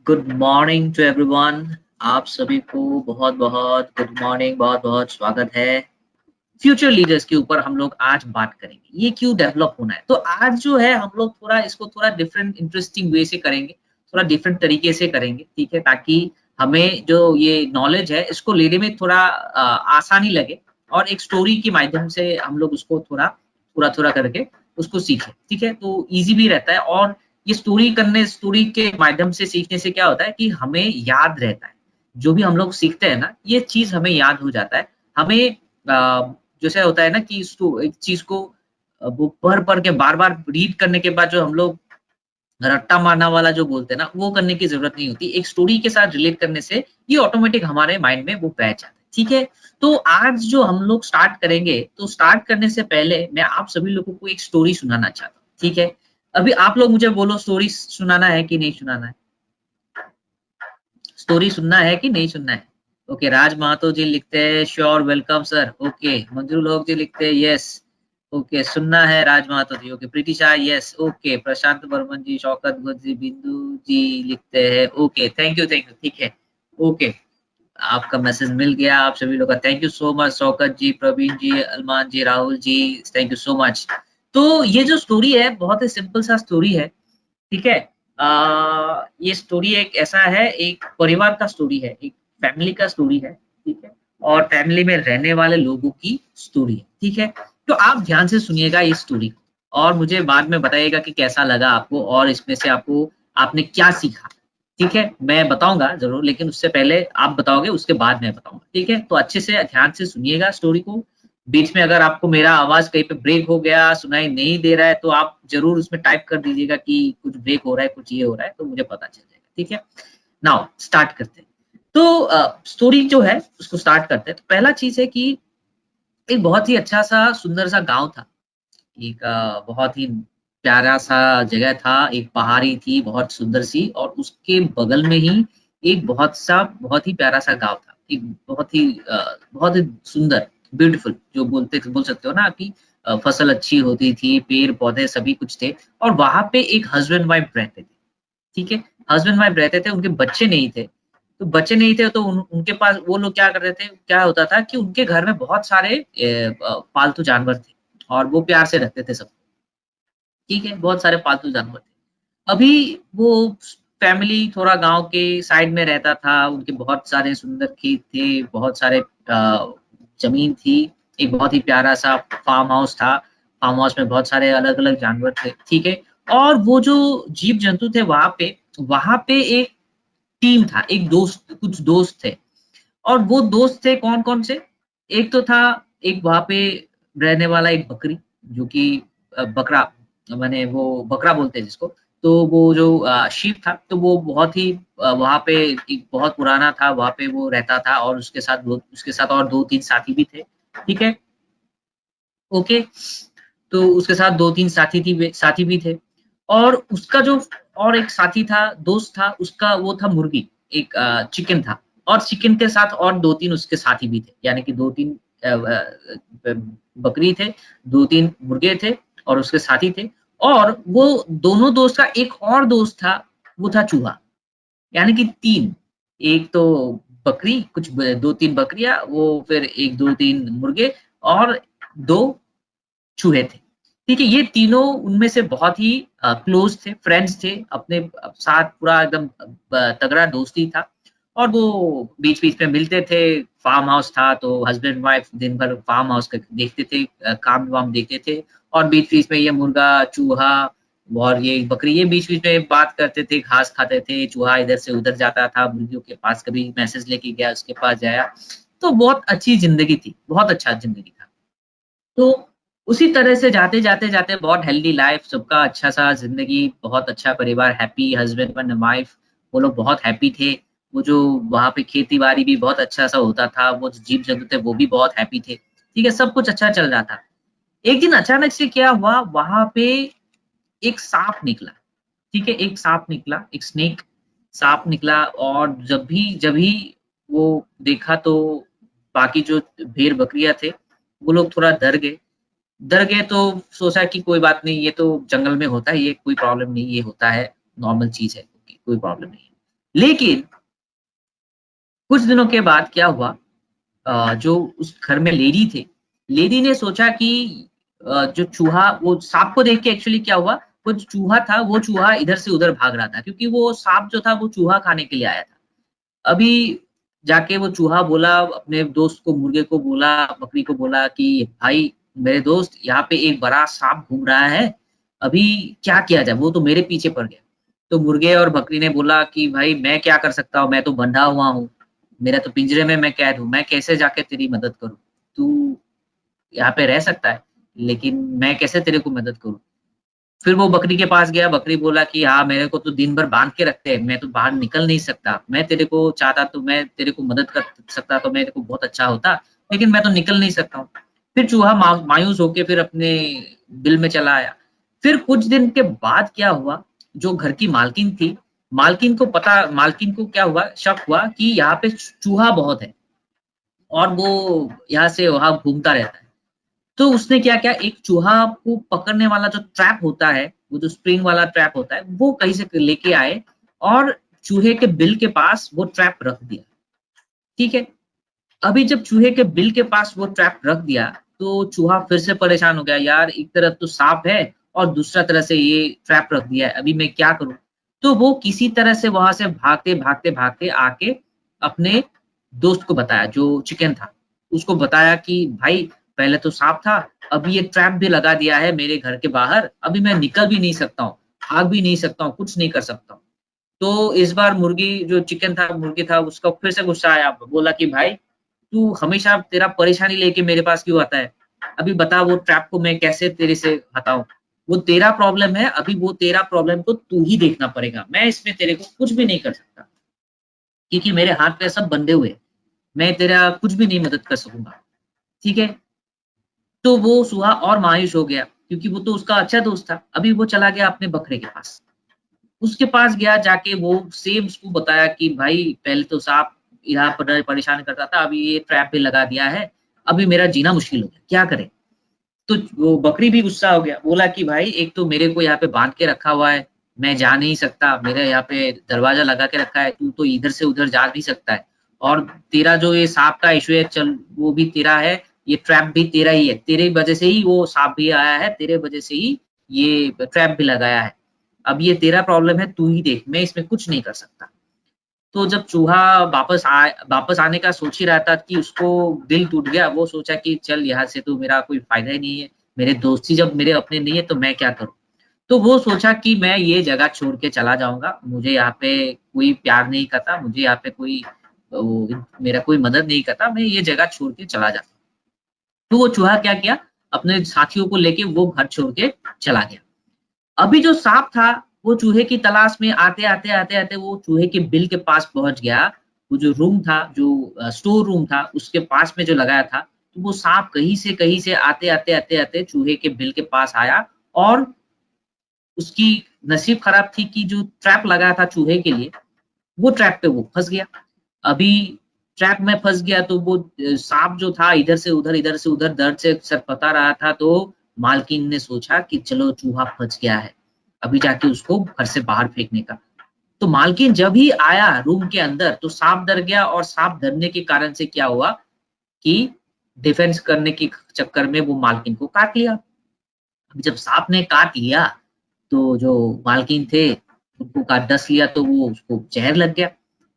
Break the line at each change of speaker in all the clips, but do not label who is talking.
Good morning to everyone. आप सभी को बहुत बहुत गुड मॉर्निंग, बहुत बहुत स्वागत है। फ्यूचर लीडर्स के ऊपर हम लोग आज बात करेंगे, ये क्यों डेवलप होना है। तो आज जो है हम लोग थोड़ा इसको थोड़ा डिफरेंट इंटरेस्टिंग वे से करेंगे, थोड़ा डिफरेंट तरीके से करेंगे, ठीक है, ताकि हमें जो ये नॉलेज है इसको लेने में थोड़ा आसानी लगे और एक स्टोरी के माध्यम से हम लोग उसको थोड़ा थोड़ा थोड़ा करके उसको सीखें, ठीक है। तो इजी भी रहता है और ये स्टोरी के माध्यम से सीखने से क्या होता है कि हमें याद रहता है। जो भी हम लोग सीखते हैं ना, ये चीज़ हमें याद हो जाता है। हमें जैसे होता है ना कि इसको एक चीज़ को वो पढ़-पढ़ के बार-बार रीड करने के बाद जो हम लोग रट्टा मारना वाला जो बोलते हैं ना, वो करने की ज़रूरत नहीं होती। एक स्टोरी के साथ रिलेट करने से ये ऑटोमैटिक हमारे माइंड में वो बैठ जाता है, ठीक है? तो आज जो हम लोग स्टार्ट करेंगे, तो स्टार्ट करने से पहले मैं आप सभी लोगों को एक स्टोरी सुनाना चाहता हूँ, ठीक है? अभी आप लोग मुझे बोलो, स्टोरी सुनाना है कि नहीं सुनाना है? स्टोरी सुनना है कि नहीं सुनना है? ओके, राज माथुर जी लिखते हैं sure welcome sir. Okay, Manju लोग जी लिखते हैं यस। ओके, सुनना है राज माथुर जी। ओके, प्रीति शाह यस। ओके, प्रशांत बर्मन जी, शौकत गुज जी, बिंदु जी लिखते हैं ओके, थैंक यू, ठीक है। ओके, आपका मैसेज मिल गया। आप सभी लोग का thank you so much. Shaukat ji, Praveen ji, Arman ji, Rahul ji, thank you so much. तो ये जो स्टोरी है बहुत ही सिंपल सा स्टोरी है, ठीक है। ये स्टोरी एक ऐसा है, एक परिवार का स्टोरी है, एक फैमिली का स्टोरी है, ठीक है। और फैमिली में रहने वाले लोगों की स्टोरी है, ठीक है। तो आप ध्यान से सुनिएगा इस स्टोरी को और मुझे बाद में बताइएगा कि कैसा लगा आपको और इसमें से आपको आपने क्या सीखा, ठीक है। मैं बताऊंगा जरूर, लेकिन उससे पहले आप बताओगे, उसके बाद मैं बताऊंगा, ठीक है। तो अच्छे से ध्यान से सुनिएगा स्टोरी को। बीच में अगर आपको मेरा आवाज़ कहीं पे ब्रेक हो गया, सुनाई नहीं दे रहा है, तो आप ज़रूर उसमें टाइप कर दीजिएगा कि कुछ ब्रेक हो रहा है, कुछ ये हो रहा है, तो मुझे पता चल जाएगा, ठीक है? नाउ स्टार्ट करते हैं। तो स्टोरी जो है उसको स्टार्ट करते हैं। तो पहला चीज़ है कि एक बहुत ही अच्छा-सा, सुंदर-सा गाँव था। एक बहुत ही प्यारा-सा जगह था, एक पहाड़ी थी बहुत सुंदर-सी और उसके बगल में ही एक बहुत ही प्यारा-सा गाँव था। एक बहुत ही सुंदर, ब्यूटीफुल जो बोल सकते हो ना कि फसल अच्छी होती थी, पेड़-पौधे सभी कुछ थे और वहाँ पे एक हस्बैंड वाइफ रहते थे, ठीक है? हस्बैंड वाइफ रहते थे, उनके बच्चे नहीं थे। तो बच्चे नहीं थे तो उनके पास वो लोग क्या करते थे, क्या होता था कि उनके घर में बहुत सारे पालतू जानवर थे और वो प्यार से रखते थे सबको। ठीक है, बहुत सारे पालतू जानवर थे। अभी वो फैमिली थोड़ा गाँव के साइड में रहता था, उनके बहुत सारे सुंदर खेत थे, बहुत सारे ज़मीन थी, एक बहुत ही प्यारा-सा फार्म हाउस था। फार्म हाउस में बहुत सारे अलग-अलग जानवर थे, ठीक है? और वो जो जीव-जंतु थे वहाँ पे एक टीम था, एक दोस्त कुछ दोस्त थे और वो दोस्त थे कौन-कौन से? एक तो था एक वहाँ पे रहने वाला एक बकरी, जो कि बकरा माने वो बकरा बोलते हैं जिसको। तो वो जो शीप था, तो वो बहुत ही वहाँ पे एक बहुत पुराना था, वहाँ पे वो रहता था और उसके साथ और 2-3 साथी भी थे, ठीक है? ओके, तो उसके साथ 2-3 साथी भी थे और उसका जो और एक साथी था, दोस्त था, उसका वो था मुर्गी, एक चिकन था और चिकन के साथ और 2-3 उसके साथी भी थे, यानी कि 2-3 अ अ, बकरी थे, 2-3 मुर्गे थे और उसके साथी थे और वो दोनों दोस्त का एक और दोस्त था, वो था चूहा, यानी कि 3, एक तो बकरी, कुछ ब 2-3 बकरियाँ, वो फिर 1, 2-3 मुर्गे और 2 चूहे थे। ठीक है, ये तीनों उनमें से बहुत ही क्लोज़ थे, फ्रेंड्स थे, अपने साथ पूरा एकदम तगड़ा दोस्ती था और वो बीच-बीच में मिलते थे, फार्म हाउस था तो हस्बैंड वाइफ दिन भर फार्म हाउस का देखते थे, काम-वाम देखते थे और बीच-बीच में ये मुर्गा, चूहा और ये बकरी, ये बीच-बीच में बात करते थे, घास खाते थे, चूहा इधर से उधर जाता था, मुर्गियों के पास कभी मैसेज लेके गया, उसके पास जाया। तो बहुत अच्छी ज़िंदगी थी, बहुत अच्छा ज़िंदगी था। तो उसी तरह से जाते बहुत हेल्दी लाइफ, सबका अच्छा-सा ज़िंदगी, बहुत अच्छा परिवार, हैप्पी हस्बैंड एंड वाइफ, वो लोग बहुत हैप्पी थे। वो जो वहाँ पे खेती-बाड़ी भी बहुत अच्छा-सा होता था, वो जो जीव-जंतु थे वो भी बहुत हैप्पी थे। ठीक है, सब कुछ अच्छा चल रहा था। एक दिन अचानक से क्या हुआ, वहाँ पे एक साँप निकला, ठीक है? एक साँप निकला, एक स्नेक साँप निकला और जब भी वो देखा तो बाकी जो भेड़-बकरियाँ थे, वो लोग थोड़ा डर गए तो सोचा कि कोई बात नहीं, ये तो जंगल में होता है, ये कोई प्रॉब्लम नहीं, ये होता है, नॉर्मल चीज़ है, कोई प्रॉब्लम नहीं है। लेकिन कुछ दिनों के बाद क्या हुआ, जो उस घर में लेडी थे, लेडी ने सोचा कि जो चूहा, वो सांप को देख के एक्चुअली क्या हुआ, वो जो चूहा था, वो चूहा इधर से उधर भाग रहा था क्योंकि वो सांप जो था वो चूहा खाने के लिए आया था। अभी जाके वो चूहा बोला अपने दोस्त को, मुर्गे को बोला, बकरी को बोला कि भाई मेरे दोस्त, यहाँ पे एक बड़ा सांप घूम रहा है, अभी क्या किया जाए? वो तो मेरे पीछे पड़ गया। तो मुर्गे और बकरी ने बोला कि भाई मैं क्या कर सकता हूँ? मैं तो बंधा हुआ हूँ, मेरा तो पिंजरे में मैं कैद हूँ, मैं कैसे जाके तेरी मदद करूँ? तू यहाँ पे रह सकता है, लेकिन मैं कैसे तेरे को मदद करूँ? फिर वो बकरी के पास गया, बकरी बोला कि हाँ, मेरे को तो दिन भर बाँध के रखते हैं, मैं तो बाहर निकल नहीं सकता। मैं तेरे को चाहता तो मैं तेरे को मदद कर सकता तो मेरे को बहुत अच्छा होता, लेकिन मैं तो निकल नहीं सकता हूँ। फिर चूहा मायूस होके फिर अपने बिल में चला आया। फिर कुछ दिन के बाद क्या हुआ, जो घर की मालकिन थी, मालकिन को क्या हुआ, शक हुआ कि यहाँ पे चूहा बहुत है और वो यहाँ से वहाँ घूमता रहता है। तो उसने क्या किया, एक चूहा को पकड़ने वाला जो ट्रैप होता है, वो जो स्प्रिंग वाला ट्रैप होता है, वो कहीं से लेके आए और चूहे के बिल के पास वो ट्रैप रख दिया। ठीक है? अभी जब चूहे के बिल के पास वो ट्रैप रख दिया, तो चूहा फिर से परेशान हो गया, यार एक तरफ तो सांप है और दूसरा तरह से ये ट्रैप रख दिया है, अभी मैं क्या करूँ? तो वो किसी तरह से वहाँ से भागते आके अपने दोस्त को बताया, जो चिकन था। उसको बताया कि भाई पहले तो सांप था, अभी ये ट्रैप भी लगा दिया है मेरे घर के बाहर, अभी मैं निकल भी नहीं सकता हूँ, भाग भी नहीं सकता हूँ, कुछ नहीं कर सकता हूँ। तो इस बार मुर्गी था, उसका फिर से गुस्सा आया, बोला कि भाई तू हमेशा तेरा परेशानी लेके मेरे पास क्यों आता है? अभी बता वो ट्रैप को मैं कैसे तेरे से हटाऊँ? वो तेरा प्रॉब्लम है, अभी वो तेरा प्रॉब्लम तो तू ही देखना पड़ेगा। मैं इसमें तेरे को कुछ भी नहीं कर सकता, क्योंकि मेरे हाथ-पैर सब बंधे हुए हैं। मैं तेरा कुछ भी नहीं मदद कर सकूँगा, ठीक है? तो वो चूहा और मायूस हो गया, क्योंकि वो तो उसका अच्छा दोस्त था। अभी वो चला गया अपने बकरे के पास। उसके पास गया, जाके वो सेम उसको बताया कि भाई पहले तो साँप यहाँ पर परेशान करता था, अभी ये ट्रैप भी लगा दिया है, अभी मेरा जीना मुश्किल हो गया, क्या करें? तो वो बकरी भी गुस्सा हो गया, बोला कि भाई एक तो मेरे को यहाँ पे बाँध के रखा हुआ है, मैं जा नहीं सकता, मेरे यहाँ पे दरवाज़ा लगा के रखा है, तू तो इधर से उधर जा भी सकता है और तेरा जो ये साँप का इश्यू है, चल वो भी तेरा है, ये ट्रैप भी तेरा ही है, तेरे वजह से ही वो साँप भी आया है, तेरे वजह से ही ये ट्रैप भी लगाया है। अब ये तेरा प्रॉब्लम है, तू ही देख, मैं इसमें कुछ नहीं कर सकता। तो जब चूहा वापस आने का सोच ही रहा था कि उसको दिल टूट गया, वो सोचा कि चल यहाँ से तो मेरा कोई फ़ायदा ही नहीं है, मेरे दोस्त ही जब मेरे अपने नहीं है तो मैं क्या करूँ? तो वो सोचा कि मैं ये जगह छोड़ के चला जाऊँगा, मुझे यहाँ पे कोई प्यार नहीं करता, मुझे यहाँ पे कोई मेरा कोई मदद नहीं करता, मैं ये जगह छोड़ के चला जाता हूँ। तो वो चूहा क्या किया, अपने साथियों को लेके वो घर छोड़ के चला गया। अभी जो साँप था, वो चूहे की तलाश में आते-आते वो चूहे के बिल के पास पहुँच गया। वो जो रूम था, जो स्टोर रूम था, उसके पास में जो लगाया था, तो वो साँप कहीं से आते चूहे के बिल के पास आया और उसकी नसीब खराब थी कि जो ट्रैप लगाया था चूहे के लिए, वो ट्रैप पे वो फँस गया। अभी ट्रैप में फँस गया तो वो साँप जो था इधर से उधर दर्द से छटपटा रहा था, तो मालकिन ने सोचा कि चलो चूहा फँस गया है, अभी जाके उसको घर से बाहर फेंकने का। तो मालकिन जब ही आया रूम के अंदर तो साँप डर गया और साँप डरने के कारण से क्या हुआ कि डिफेंस करने के चक्कर में वो मालकिन को काट लिया। अभी जब साँप ने काट लिया, तो जो मालकिन थे, उनको डस लिया तो वो उसको ज़हर लग गया।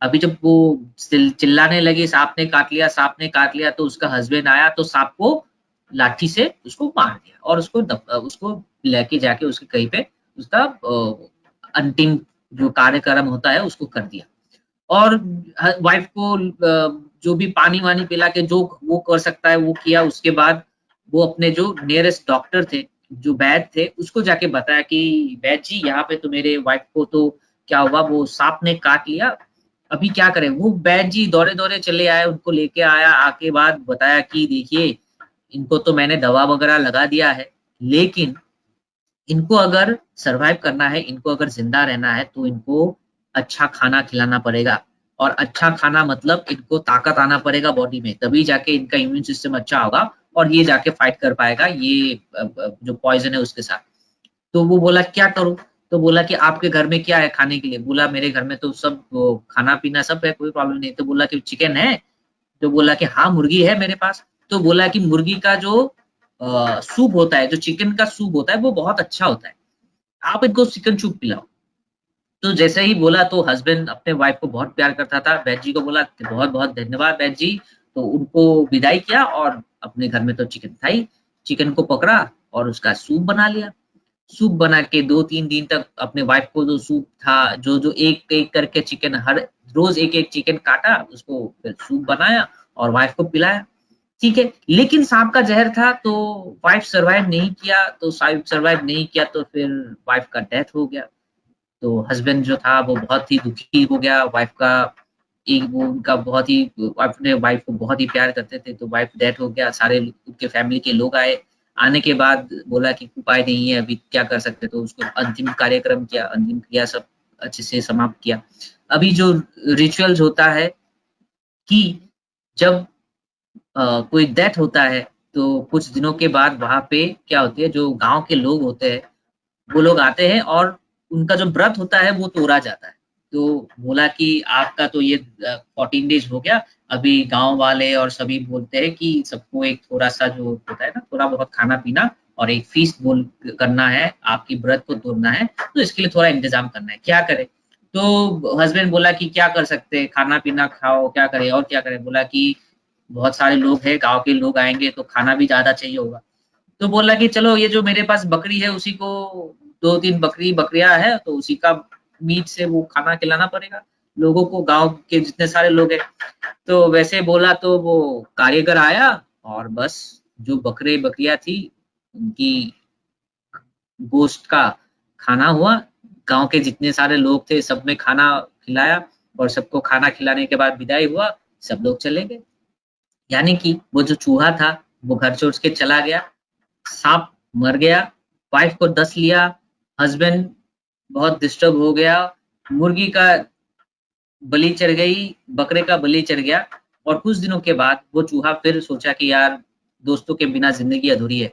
अभी जब वो चिल्लाने लगी, साँप ने काट लिया, तो उसका हस्बैंड आया तो साँप को लाठी से उसको मार दिया और उसको लेके जाके उसके कहीं पे उसका अंतिम जो कार्यक्रम होता है उसको कर दिया। और वाइफ को जो भी पानी-वानी पिला के जो वो कर सकता है वो किया। उसके बाद वो अपने जो नियरेस्ट डॉक्टर थे, जो वैद्य थे, उसको जाके बताया कि वैद्य जी यहाँ पे तो मेरे वाइफ को तो क्या हुआ, वो साँप ने काट लिया, अभी क्या करें? वो वैद्य जी दौड़े-दौड़े चले आए, उनको लेके आया, आके बाद बताया कि देखिए, इनको तो मैंने दवा वगैरह लगा दिया है, लेकिन इनको अगर सर्वाइव करना है, इनको अगर ज़िंदा रहना है, तो इनको अच्छा खाना खिलाना पड़ेगा और अच्छा खाना मतलब इनको ताकत आना पड़ेगा बॉडी में, तभी जाके इनका इम्यून सिस्टम अच्छा होगा और ये जाके फाइट कर पाएगा ये जो पॉइज़न है उसके साथ। तो वो बोला क्या करूँ? तो बोला कि आपके घर में क्या है खाने के लिए? बोला मेरे घर में तो सब वो खाना पीना सब है, कोई प्रॉब्लम नहीं। तो बोला कि चिकन है? तो बोला कि हाँ मुर्गी है मेरे पास। तो बोला कि मुर्गी का जो सूप होता है, जो चिकन का सूप होता है वो बहुत अच्छा होता है, आप इनको चिकन सूप पिलाओ। तो जैसे ही बोला तो हस्बैंड अपने वाइफ को बहुत प्यार करता था, बहन जी को बोला बहुत बहुत धन्यवाद बहन जी। तो उनको विदाई किया और अपने घर में तो चिकन था ही, चिकन को पकड़ा और उसका सूप बना लिया। सूप बना के 2-3 दिन तक अपने वाइफ को जो सूप था, जो एक-एक करके चिकन हर रोज़ एक-एक चिकन काटा, उसको फिर सूप बनाया और वाइफ को पिलाया, ठीक है। लेकिन साँप का ज़हर था तो वाइफ सर्वाइव नहीं किया, तो साइव सर्वाइव नहीं किया तो फिर वाइफ का डेथ हो गया। तो हस्बैंड जो था वो बहुत ही दुखी हो गया, वाइफ का एक वो उनका बहुत ही अपने वाइफ को बहुत ही प्यार करते थे, तो वाइफ डेथ हो गया, सारे उनके फैमिली के लोग आए। आने के बाद बोला कि उपाय नहीं है, अभी क्या कर सकते? तो उसको अंतिम कार्यक्रम किया, अंतिम क्रिया सब अच्छे से समाप्त किया। अभी जो रिचुअल्स होता है कि जब कोई डेथ होता है, तो कुछ दिनों के बाद वहाँ पे क्या होती है, जो गाँव के लोग होते हैं वो लोग आते हैं और उनका जो व्रत होता है वो तोड़ा जाता है। तो बोला कि आपका तो ये 14 डेज़ हो गया, अभी गाँव वाले और सभी बोलते हैं कि सबको एक थोड़ा-सा जो होता है ना, थोड़ा बहुत खाना-पीना और एक फ़ीस्ट बोल करना है, आपकी व्रत को तोड़ना है, तो इसके लिए थोड़ा इंतज़ाम करना है, क्या करें? तो हस्बैंड बोला कि क्या कर सकते हैं, खाना-पीना खाओ, क्या करें और क्या करें? बोला कि बहुत सारे लोग हैं, गाँव के लोग आएँगे तो खाना भी ज़्यादा चाहिए होगा। तो बोला कि चलो ये जो मेरे पास बकरी है उसी को 2-3 बकरियाँ हैं तो उसी का मीट से वो खाना खिलाना पड़ेगा, लोगों को गाँव के जितने सारे लोग हैं। तो वैसे बोला तो वो कारीगर आया और बस जो बकरियाँ थी, उनकी गोश्त का खाना हुआ, गाँव के जितने सारे लोग थे सब में खाना खिलाया और सबको खाना खिलाने के बाद विदाई हुआ, सब लोग चले गए। यानी कि वो जो चूहा था, वो घर छोड़ के चला गया, साँप मर गया, वाइफ को डस लिया, हस्बैंड बहुत डिस्टर्ब हो गया, मुर्गी का बलि चढ़ गई, बकरे का बलि चढ़ गया और कुछ दिनों के बाद वो चूहा फिर सोचा कि यार दोस्तों के बिना ज़िंदगी अधूरी है।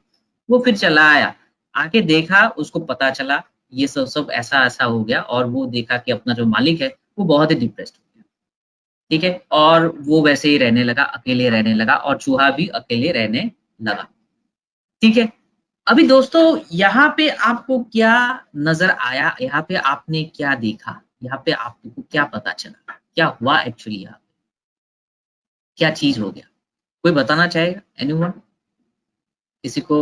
वो फिर चला आया, आके देखा उसको पता चला ये सब ऐसा-ऐसा हो गया और वो देखा कि अपना जो मालिक है, वो बहुत ही डिप्रेस्ड हो गया, ठीक है? और वो वैसे ही रहने लगा, अकेले रहने लगा और चूहा भी अकेले रहने लगा, ठीक है? अभी दोस्तों यहाँ पे आपको क्या नज़र आया? यहाँ पे आपने क्या देखा? यहाँ पे आपको क्या पता चला? क्या हुआ एक्चुअली यहाँ पे? क्या चीज़ हो गया? कोई बताना चाहेगा? एनीवन? किसी को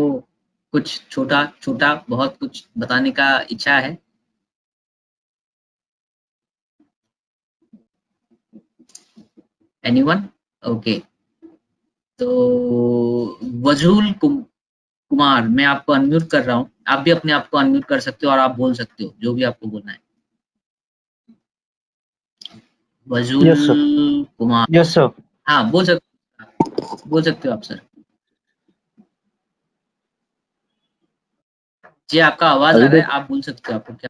कुछ छोटा-छोटा बहुत कुछ बताने का इच्छा है? एनीवन? ओके, तो वजूल कुमार मैं आपको अनम्यूट कर रहा हूँ। आप भी अपने आप को अनम्यूट कर सकते हो और आप बोल सकते हो, जो भी आपको बोलना है। वजूल
yes sir.
Kumar,
yes sir.
हाँ, बोल सकते हो आप सर। जी, आपका आवाज़ आ
अभी
रहा
तो
है, आप बोल सकते हो आपको क्या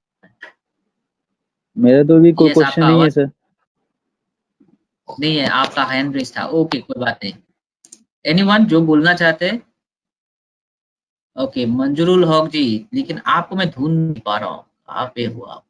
मेरा तो अभी कोई
यस
क्वेश्चन
आपका
नहीं है
आवाज़
सर।
नहीं है, आपका हैंड रेज़ था। ओके, कोई बात नहीं। एनीवन जो बोलना चाहते हैं? ओके, मंजूरुल हक जी, लेकिन आपको मैं ढूँढ नहीं पा रहा हूँ। कहाँ पे हो आप?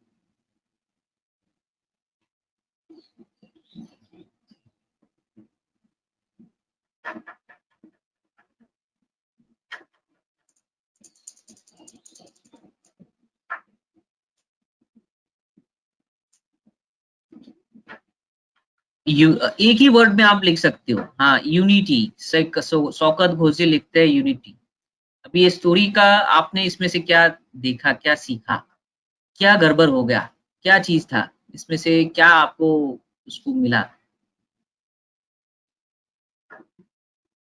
एक ही वर्ड में आप लिख सकते हो। हाँ, यूनिटी शौकत घोषी लिखते हैं यूनिटी। अभी ये स्टोरी का आपने इसमें से क्या देखा, क्या सीखा? क्या गड़बड़ हो गया? क्या चीज़ था? इसमें से क्या आपको उसको मिला?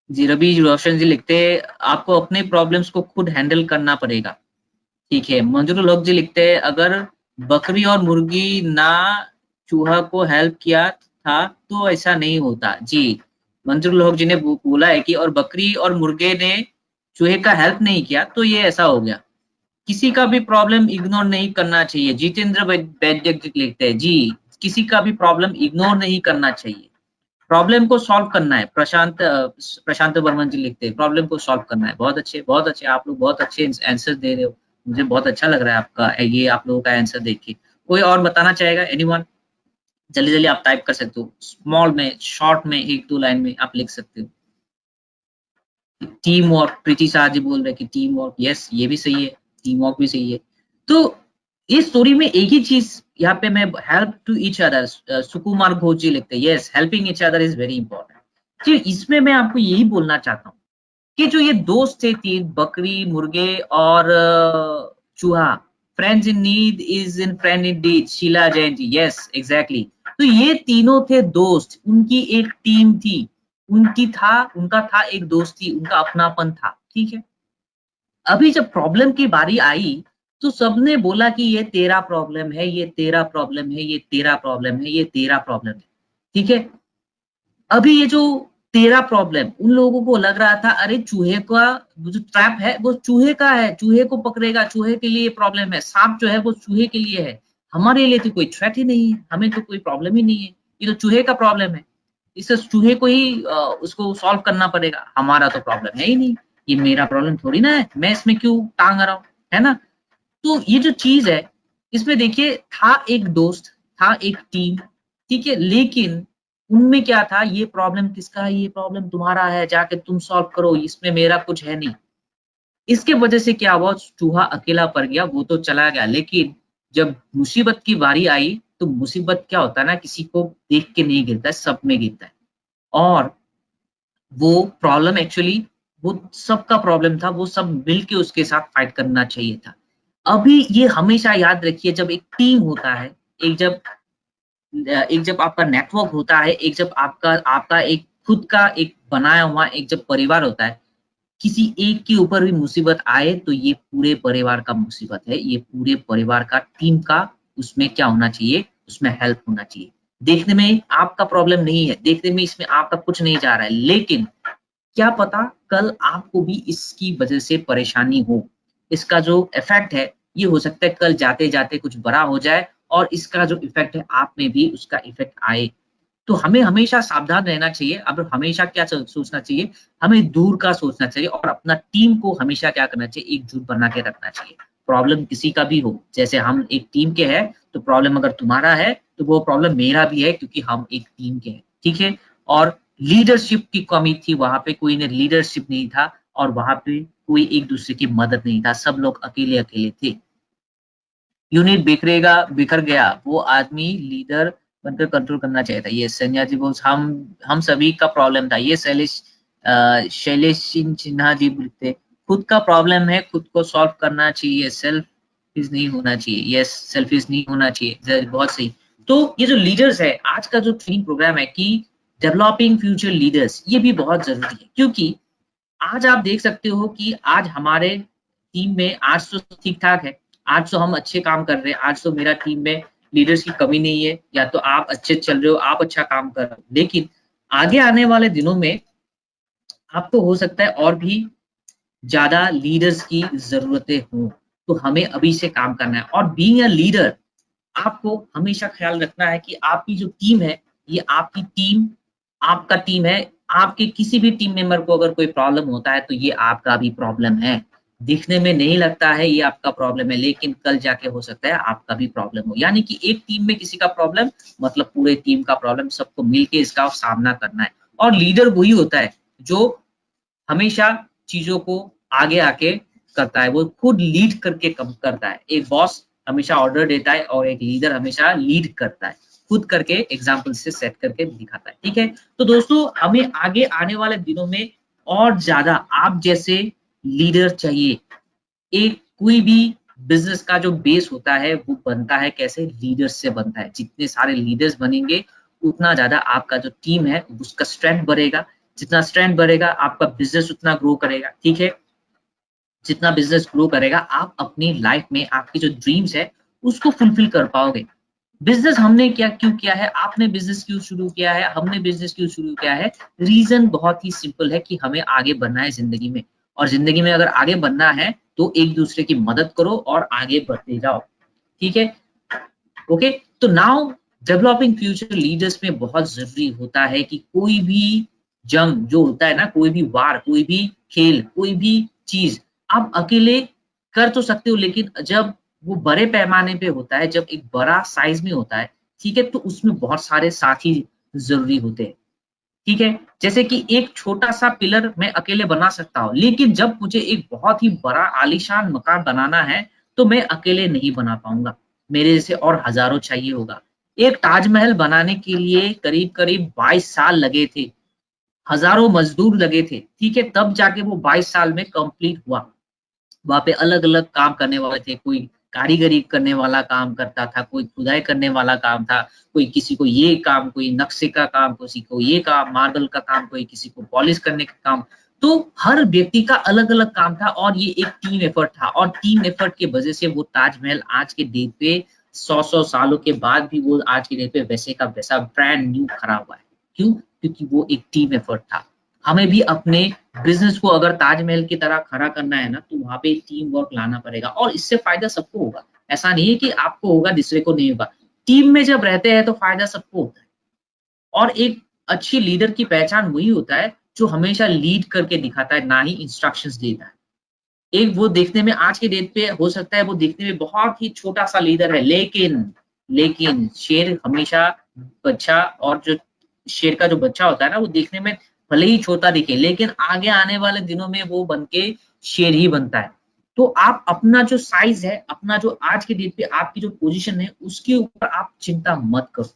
जी, रवि रोशन जी लिखते हैं, आपको अपने प्रॉब्लम्स को खुद हैंडल करना पड़ेगा। ठीक है, मंजूरुल हक जी लिखते हैं, अगर बकरी और मुर्गी ना चूहा को हेल्प किया था, तो ऐसा नहीं होता। जी, मंजूरुल हक जी ने बोला है कि और बकरी और मुर्गे ने चूहे का हेल्प नहीं किया, तो ये ऐसा हो गया। किसी का भी प्रॉब्लम इग्नोर नहीं करना चाहिए। जितेंद्र वैद्य जी लिखते हैं, जी, किसी का भी प्रॉब्लम इग्नोर नहीं करना चाहिए। प्रॉब्लम को सॉल्व करना है। प्रशांत वर्मन जी लिखते हैं, प्रॉब्लम को सॉल्व करना है। बहुत अच्छे, आप लोग बहुत अच्छे आंसर दे रहे हो। मुझे बहुत अच्छा लग रहा है आपका ये आप लोगों का आंसर देख के। कोई और बताना चाहेगा? एनीवन? जल्दी-जल्दी आप टाइप कर सकते हो। स्मॉल में, शॉर्ट में 1-2 लाइन में आप लिख सकते हो। टीम वर्क, प्रीति शाह जी बोल रहे हैं कि टीम वर्क, यस ये भी सही है, टीम वर्क भी सही है। तो इस स्टोरी में एक ही चीज़ यहाँ पे मैं help to each other Sukumar Ghosh ji लिखते हैं, yes helping each other is very important. जी, इसमें मैं आपको यही बोलना चाहता हूँ कि जो ये दोस्त थे 3 बकरी, मुर्गे और चूहा, friends in need is in friend indeed, Sheela Jain ji, yes exactly. तो ये तीनों थे दोस्त, उनकी एक टीम थी, उनका था एक दोस्ती, उनका अपनापन था, ठीक है? अभी जब प्रॉब्लम की बारी आई, तो सबने बोला कि ये तेरा प्रॉब्लम है, ये तेरा प्रॉब्लम है, ये तेरा प्रॉब्लम है, ये तेरा प्रॉब्लम है, ठीक है? अभी ये जो तेरा प्रॉब्लम उन लोगों को लग रहा था अरे चूहे का वो जो ट्रैप है वो चूहे का है, चूहे को पकड़ेगा, चूहे के लिए प्रॉब्लम है, सांप जो है वो चूहे के लिए है, हमारे लिए तो कोई थ्रेट ही नहीं है, हमें तो कोई प्रॉब्लम ही नहीं है, ये तो चूहे का प्रॉब्लम है, इसे चूहे को ही उसको सॉल्व करना पड़ेगा, हमारा तो प्रॉब्लम है ही नहीं, ये मेरा प्रॉब्लम थोड़ी ना है, मैं इसमें क्यों टांग रहा हूँ, है ना? तो ये जो चीज है, इसमें देखिए था एक दोस्त, था एक टीम, ठीक है? लेकिन उनमें क्या था, ये प्रॉब्लम किसका है? ये प्रॉब्लम तुम्हारा है, जाके तुम सॉल्व करो, इसमें मेरा कुछ है नहीं। इसके वजह से क्या हुआ, चूहा अकेला पड़ गया, वो तो चला गया, लेकिन जब मुसीबत की बारी आई, तो मुसीबत क्या होता है ना, किसी को देख के नहीं गिरता है, सब में गिरता है। और वो प्रॉब्लम एक्चुअली वो सबका प्रॉब्लम था, वो सब मिल के उसके साथ फाइट करना चाहिए था। अभी ये हमेशा याद रखिए जब एक टीम होता है, एक जब आपका नेटवर्क होता है, एक जब आपका आपका एक खुद का एक बनाया हुआ एक जब परिवार होता है, किसी एक के ऊपर भी मुसीबत आए तो ये पूरे परिवार का मुसीबत है, ये पूरे परिवार का टीम का उसमें क्या होना चाहिए, उसमें हेल्प होना चाहिए। देखने में आपका प्रॉब्लम नहीं है, देखने में इसमें आपका कुछ नहीं जा रहा है, लेकिन क्या पता कल आपको भी इसकी वजह से परेशानी हो। इसका जो इफ़ेक्ट है, ये हो सकता है कल जाते-जाते कुछ बड़ा हो जाए और इसका जो इफ़ेक्ट है, आप में भी उसका इफ़ेक्ट आए। तो हमें हमेशा सावधान रहना चाहिए, अब हमेशा क्या सोचना चाहिए, हमें दूर का सोचना चाहिए और अपना टीम को हमेशा क्या करना चाहिए, एकजुट बना के रखना चाहिए। प्रॉब्लम किसी का भी हो, जैसे हम एक टीम के हैं, तो प्रॉब्लम अगर तुम्हारा है, तो वो प्रॉब्लम मेरा भी है क्योंकि हम एक टीम के हैं, ठीक है? और लीडरशिप की कमी थी, वहाँ पे कोई ने लीडरशिप नहीं था और वहाँ पे कोई एक-दूसरे की मदद नहीं था, सब लोग अकेले-अकेले थे। यूनिट बिखर गया, वो आदमी लीडर बनकर कंट्रोल करना चाहिए था। ये संज्ञा जी बोस हम सभी का प्रॉब्लम था। ये शैलेश सिंह सिन्हा जी लिखते, खुद का प्रॉब्लम है, खुद को सॉल्व करना चाहिए, सेल्फिश नहीं होना चाहिए। यस, सेल्फिश नहीं होना चाहिए। बहुत सही। तो ये जो लीडर्स है, आज का जो ट्रेनिंग प्रोग्राम है कि डेवलपिंग फ्यूचर लीडर्स, ये भी बहुत ज़रूरी है क्योंकि आज आप देख सकते हो कि आज हमारे टीम में आज तो ठीक-ठाक है, आज तो हम अच्छे काम कर रहे हैं, आज तो मेरा टीम में लीडर्स की कमी नहीं है, या तो आप अच्छे चल रहे हो, आप अच्छा काम कर रहे हो। लेकिन आगे आने वाले दिनों में आपको हो सकता है और भी ज़्यादा लीडर्स की ज़रूरतें हों, तो हमें अभी से काम करना है और बीइंग अ लीडर आपको हमेशा ख़्याल रखना है कि आपकी जो टीम है, ये आपका टीम है। आपके किसी भी टीम मेंबर को अगर कोई प्रॉब्लम होता है, तो ये आपका भी प्रॉब्लम है। दिखने में नहीं लगता है ये आपका प्रॉब्लम है, लेकिन कल जाके हो सकता है आपका भी प्रॉब्लम हो। यानी कि एक टीम में किसी का प्रॉब्लम मतलब पूरे टीम का प्रॉब्लम, सबको मिलके इसका सामना करना है। और लीडर वही होता है, जो हमेशा चीज़ों को आगे आके करता है, वो खुद लीड करके कम करता है। एक बॉस हमेशा ऑर्डर देता है और एक लीडर हमेशा लीड करता है। खुद करके एग्ज़ाम्पल से सेट करके दिखाता है, ठीक है? तो दोस्तों हमें आगे आने वाले दिनों में और ज़्यादा आप जैसे लीडर चाहिए। एक कोई भी बिज़नेस का जो बेस होता है वो बनता है कैसे? लीडर्स से बनता है। जितने सारे लीडर्स बनेंगे, उतना ज़्यादा आपका जो टीम है उसका स्ट्रेंथ बढ़ेगा। जितना स्ट्रेंथ बढ़ेगा, आपका बिज़नेस उतना ग्रो करेगा, ठीक है? जितना बिज़नेस ग्रो करेगा, आप अपनी लाइफ़ में आपकी जो ड्रीम्स है, उसको फुलफ़िल कर पाओगे। बिज़नेस हमने क्या क्यों किया है? आपने बिज़नेस क्यों शुरू किया है? हमने बिज़नेस क्यों शुरू किया है? रीज़न बहुत ही सिंपल है कि हमें आगे बढ़ना है ज़िंदगी में और ज़िंदगी में अगर आगे बढ़ना है, तो एक-दूसरे की मदद करो और आगे बढ़ते जाओ, ठीक है? ओके? तो नाउ डेवलपिंग फ्यूचर लीडर्स में बहुत ज़रूरी होता है कि कोई भी जंग जो होता है ना, कोई भी वार, कोई भी खेल, कोई भी चीज़ आप अकेले कर तो सकते हो, लेकिन जब वो बड़े पैमाने पे होता है, जब एक बड़ा साइज में होता है, ठीक है, तो उसमें बहुत सारे साथी जरूरी होते हैं। ठीक है, जैसे कि एक छोटा सा पिलर मैं अकेले बना सकता हूँ, लेकिन जब मुझे एक बहुत ही बड़ा आलीशान मकान बनाना है, तो मैं अकेले नहीं बना पाऊंगा, मेरे जैसे और हजारों चाहिए होगा। एक ताजमहल बनाने के लिए करीब करीब 22 साल लगे थे, हजारों मजदूर लगे थे, ठीक है, तब जाके वो 22 साल में कंप्लीट हुआ। वहाँ पे अलग-अलग काम करने वाले थे, कोई कारीगरी करने वाला काम करता था, कोई खुदाई करने वाला काम था, कोई किसी को ये काम, कोई नक्शे का काम, किसी को ये काम, मार्बल का काम, कोई किसी को पॉलिश करने का काम। तो हर व्यक्ति का अलग-अलग काम था और ये एक टीम एफर्ट था, और टीम एफर्ट की वजह से वो ताजमहल आज के डेट पे 100-100 सालों के बाद भी वो आज के डेट पे वैसे का वैसा ब्रांड न्यू खड़ा हुआ है। क्यों? क्योंकि वो एक टीम एफर्ट था। हमें भी अपने बिज़नेस को अगर ताजमहल की तरह खड़ा करना है ना, तो वहाँ पे टीम वर्क लाना पड़ेगा, और इससे फ़ायदा सबको होगा। ऐसा नहीं है कि आपको होगा, दूसरे को नहीं होगा। टीम में जब रहते हैं तो फ़ायदा सबको होता है, और एक अच्छी लीडर की पहचान वही होता है, जो हमेशा लीड करके दिखाता है, ना ही इंस्ट्रक्शंस देता है। एक वो देखने में आज के डेट पे हो सकता है वो देखने में बहुत ही छोटा-सा लीडर है, लेकिन शेर हमेशा बच्चा, और जो शेर का जो बच्चा होता है ना, वो देखने में भले ही छोटा दिखे, लेकिन आगे आने वाले दिनों में वो बन के शेर ही बनता है। तो आप अपना जो साइज़ है, अपना जो आज के डेट पे आपकी जो पोज़ीशन है, उसके ऊपर आप चिंता मत करो।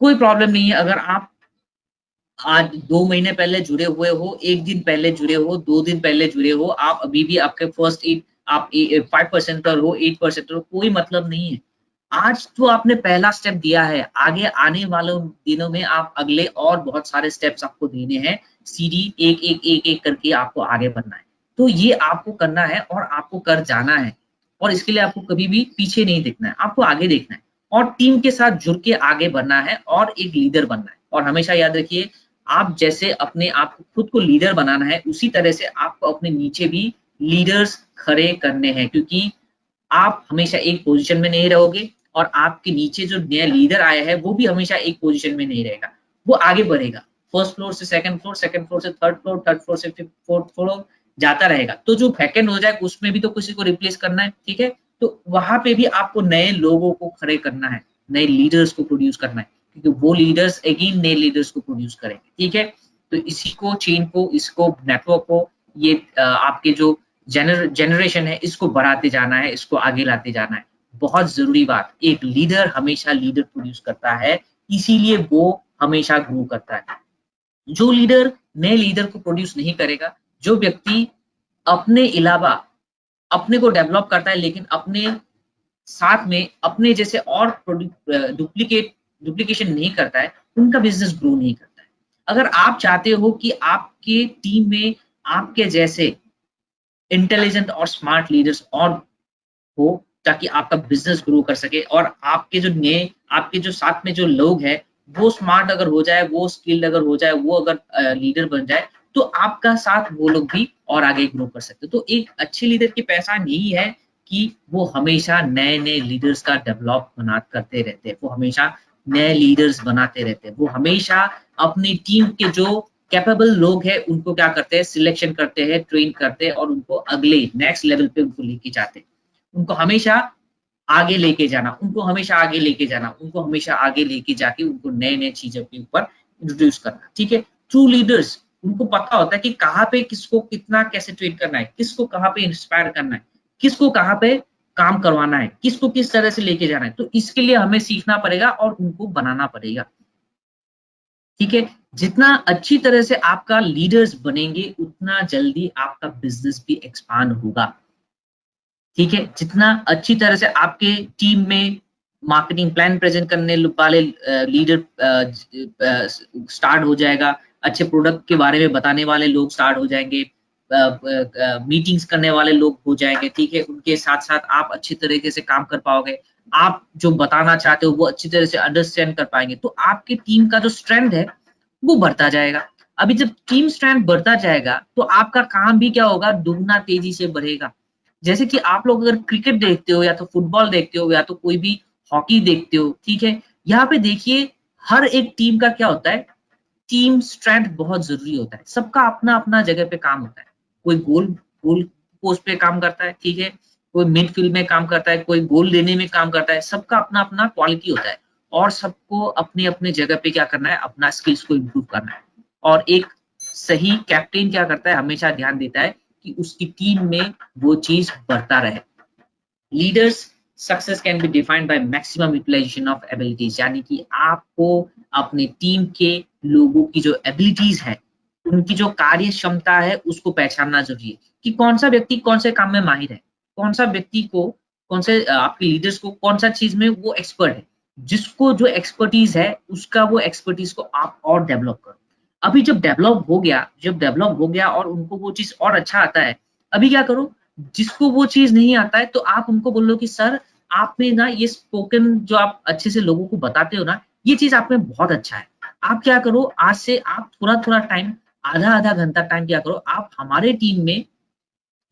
कोई प्रॉब्लम नहीं है अगर आप आज 2 महीने पहले जुड़े हुए हो, 1 दिन पहले जुड़े हो, 2 दिन पहले जुड़े हो, आप अभी भी आपके फर्स्ट एड आप 5% पर हो, 8% पर हो, कोई मतलब नहीं है। आज तो आपने पहला स्टेप दिया है, आगे आने वालों दिनों में आप अगले और बहुत सारे स्टेप्स आपको देने हैं, सीढ़ी एक-एक करके आपको आगे बढ़ना है। तो ये आपको करना है और आपको कर जाना है, और इसके लिए आपको कभी भी पीछे नहीं देखना है, आपको आगे देखना है, और टीम के साथ जुड़ के आगे बढ़ना है और एक लीडर बनना है। और हमेशा याद रखिए, आप जैसे अपने आप को खुद को लीडर बनाना है, उसी तरह से आपको अपने नीचे भी लीडर्स खड़े करने हैं, क्योंकि आप हमेशा एक पोजीशन में नहीं रहोगे, और आपके नीचे जो नया लीडर आया है, वो भी हमेशा एक पोजीशन में नहीं रहेगा। वो आगे बढ़ेगा। फर्स्ट फ्लोर से सेकंड फ्लोर से थर्ड फ्लोर से फिफ्थ फोर्थ फ्लोर जाता रहेगा। तो जो वैकेंट हो जाए उसमें भी तो किसी को रिप्लेस करना है, ठीक है? तो वहाँ पे भी आपको नए लोगों को खड़े करना है, नए लीडर्स को प्रोड्यूस करना है, क्योंकि वो लीडर्स अगेन नए लीडर्स को प्रोड्यूस करेंगे, ठीक है? तो इसी को चेन को, इसको नेटवर्क को, ये आपके जो जनरेशन है, इसको बढ़ाते जाना है, इसको आगे लाते जाना है। बहुत ज़रूरी बात, एक लीडर हमेशा लीडर प्रोड्यूस करता है, इसीलिए वो हमेशा ग्रो करता है। जो लीडर नए लीडर को प्रोड्यूस नहीं करेगा, जो व्यक्ति अपने अलावा अपने को डेवलप करता है, लेकिन अपने साथ में अपने जैसे और डुप्लीकेशन नहीं करता है, उनका बिज़नेस ग्रो नहीं करता है। अगर आप चाहते हो कि आपके टीम में आपके जैसे इंटेलिजेंट और स्मार्ट लीडर्स और हो, ताकि आपका बिज़नेस ग्रो कर सके, और आपके जो साथ में जो लोग हैं, वो स्मार्ट अगर हो जाए, वो स्किल्ड अगर हो जाए, वो अगर लीडर बन जाए, तो आपका साथ वो लोग भी और आगे ग्रो कर सकते हैं। तो एक अच्छे लीडर की पहचान यही है कि वो हमेशा नए-नए लीडर्स का डेवलप करते रहते हैं। वो हमेशा नए लीडर्स बनाते रहते हैं। वो हमेशा अपनी टीम के जो कैपेबल लोग हैं, उनको क्या करते हैं, सिलेक्शन करते हैं, ट्रेन करते हैं, और उनको अगले नेक्स्ट लेवल पे उनको लेके जाते हैं। उनको हमेशा आगे लेके जाना, उनको हमेशा आगे लेके जाना, उनको हमेशा आगे लेके जाके उनको नए-नए चीज़ों के ऊपर इंट्रोड्यूस करना, ठीक है? ट्रू लीडर्स, उनको पता होता है कि कहाँ पे किसको कितना कैसे ट्रेन करना है, किसको कहाँ पे इंस्पायर करना है, किसको कहाँ पे काम करवाना है, किसको किस तरह से लेके जाना है। तो इसके लिए हमें सीखना पड़ेगा और उनको बनाना पड़ेगा, ठीक है? जितना अच्छी तरह से आपका लीडर्स बनेंगे, उतना जल्दी आपका बिज़नेस भी एक्सपांड होगा। ठीक है? जितना अच्छी तरह से आपके टीम में मार्केटिंग प्लान प्रेज़ेंट करने वाले लीडर स्टार्ट हो जाएगा, अच्छे प्रोडक्ट के बारे में बताने वाले लोग स्टार्ट हो जाएँगे, मीटिंग्स करने वाले लोग हो जाएँगे, ठीक है? उनके साथ-साथ आप अच्छी तरीके से काम कर पाओगे। आप जो बताना चाहते हो, वो अच्छी तरह से अंडरस्टैंड कर पाएँगे, तो आपकी टीम का जो स्ट्रेंथ है, वो बढ़ता जाएगा। अभी जब टीम स्ट्रेंथ बढ़ता जाएगा, तो आपका काम भी क्या होगा, दुगना तेज़ी से बढ़ेगा। जैसे कि आप लोग अगर क्रिकेट देखते हो, या तो फुटबॉल देखते हो, या तो कोई भी हॉकी देखते हो, ठीक है? यहाँ पे देखिए, हर एक टीम का क्या होता है, टीम स्ट्रेंथ बहुत ज़रूरी होता है। सबका अपना-अपना जगह पे काम होता है। कोई गोल गोल पोस्ट पे काम करता है, ठीक है, कोई मिडफील्ड में काम करता है, कोई गोल देने में काम करता है, सबका अपना अपना क्वालिटी होता है और सबको अपनी अपनी जगह पे क्या करना है, अपना स्किल्स को इम्प्रूव करना है। और एक सही कैप्टन क्या करता है, हमेशा ध्यान देता है कि उसकी टीम में वो चीज बढ़ता रहे। Leaders success can be defined by maximum utilisation of abilities, यानी कि आपको अपने टीम के लोगों की जो एबिलिटीज है, उनकी जो कार्य क्षमता है, उसको पहचानना जरूरी है कि कौन सा व्यक्ति कौन से काम में माहिर है, कौन सा व्यक्ति को कौन से आपके लीडर्स को कौन सा चीज में वो एक्सपर्ट है, जिसको जो एक्सपर्टीज है उसका वो एक्सपर्टीज को आप और डेवलप करो। अभी जब डेवलप हो गया और उनको वो चीज और अच्छा आता है, अभी क्या करो, जिसको वो चीज नहीं आता है तो आप उनको बोलो कि सर आप में ना ये स्पोकन जो आप अच्छे से लोगों को बताते हो ना, ये चीज आप में बहुत अच्छा है। आप क्या करो, आज से आप थोड़ा थोड़ा टाइम, आधा आधा घंटा टाइम क्या करो, आप हमारे टीम में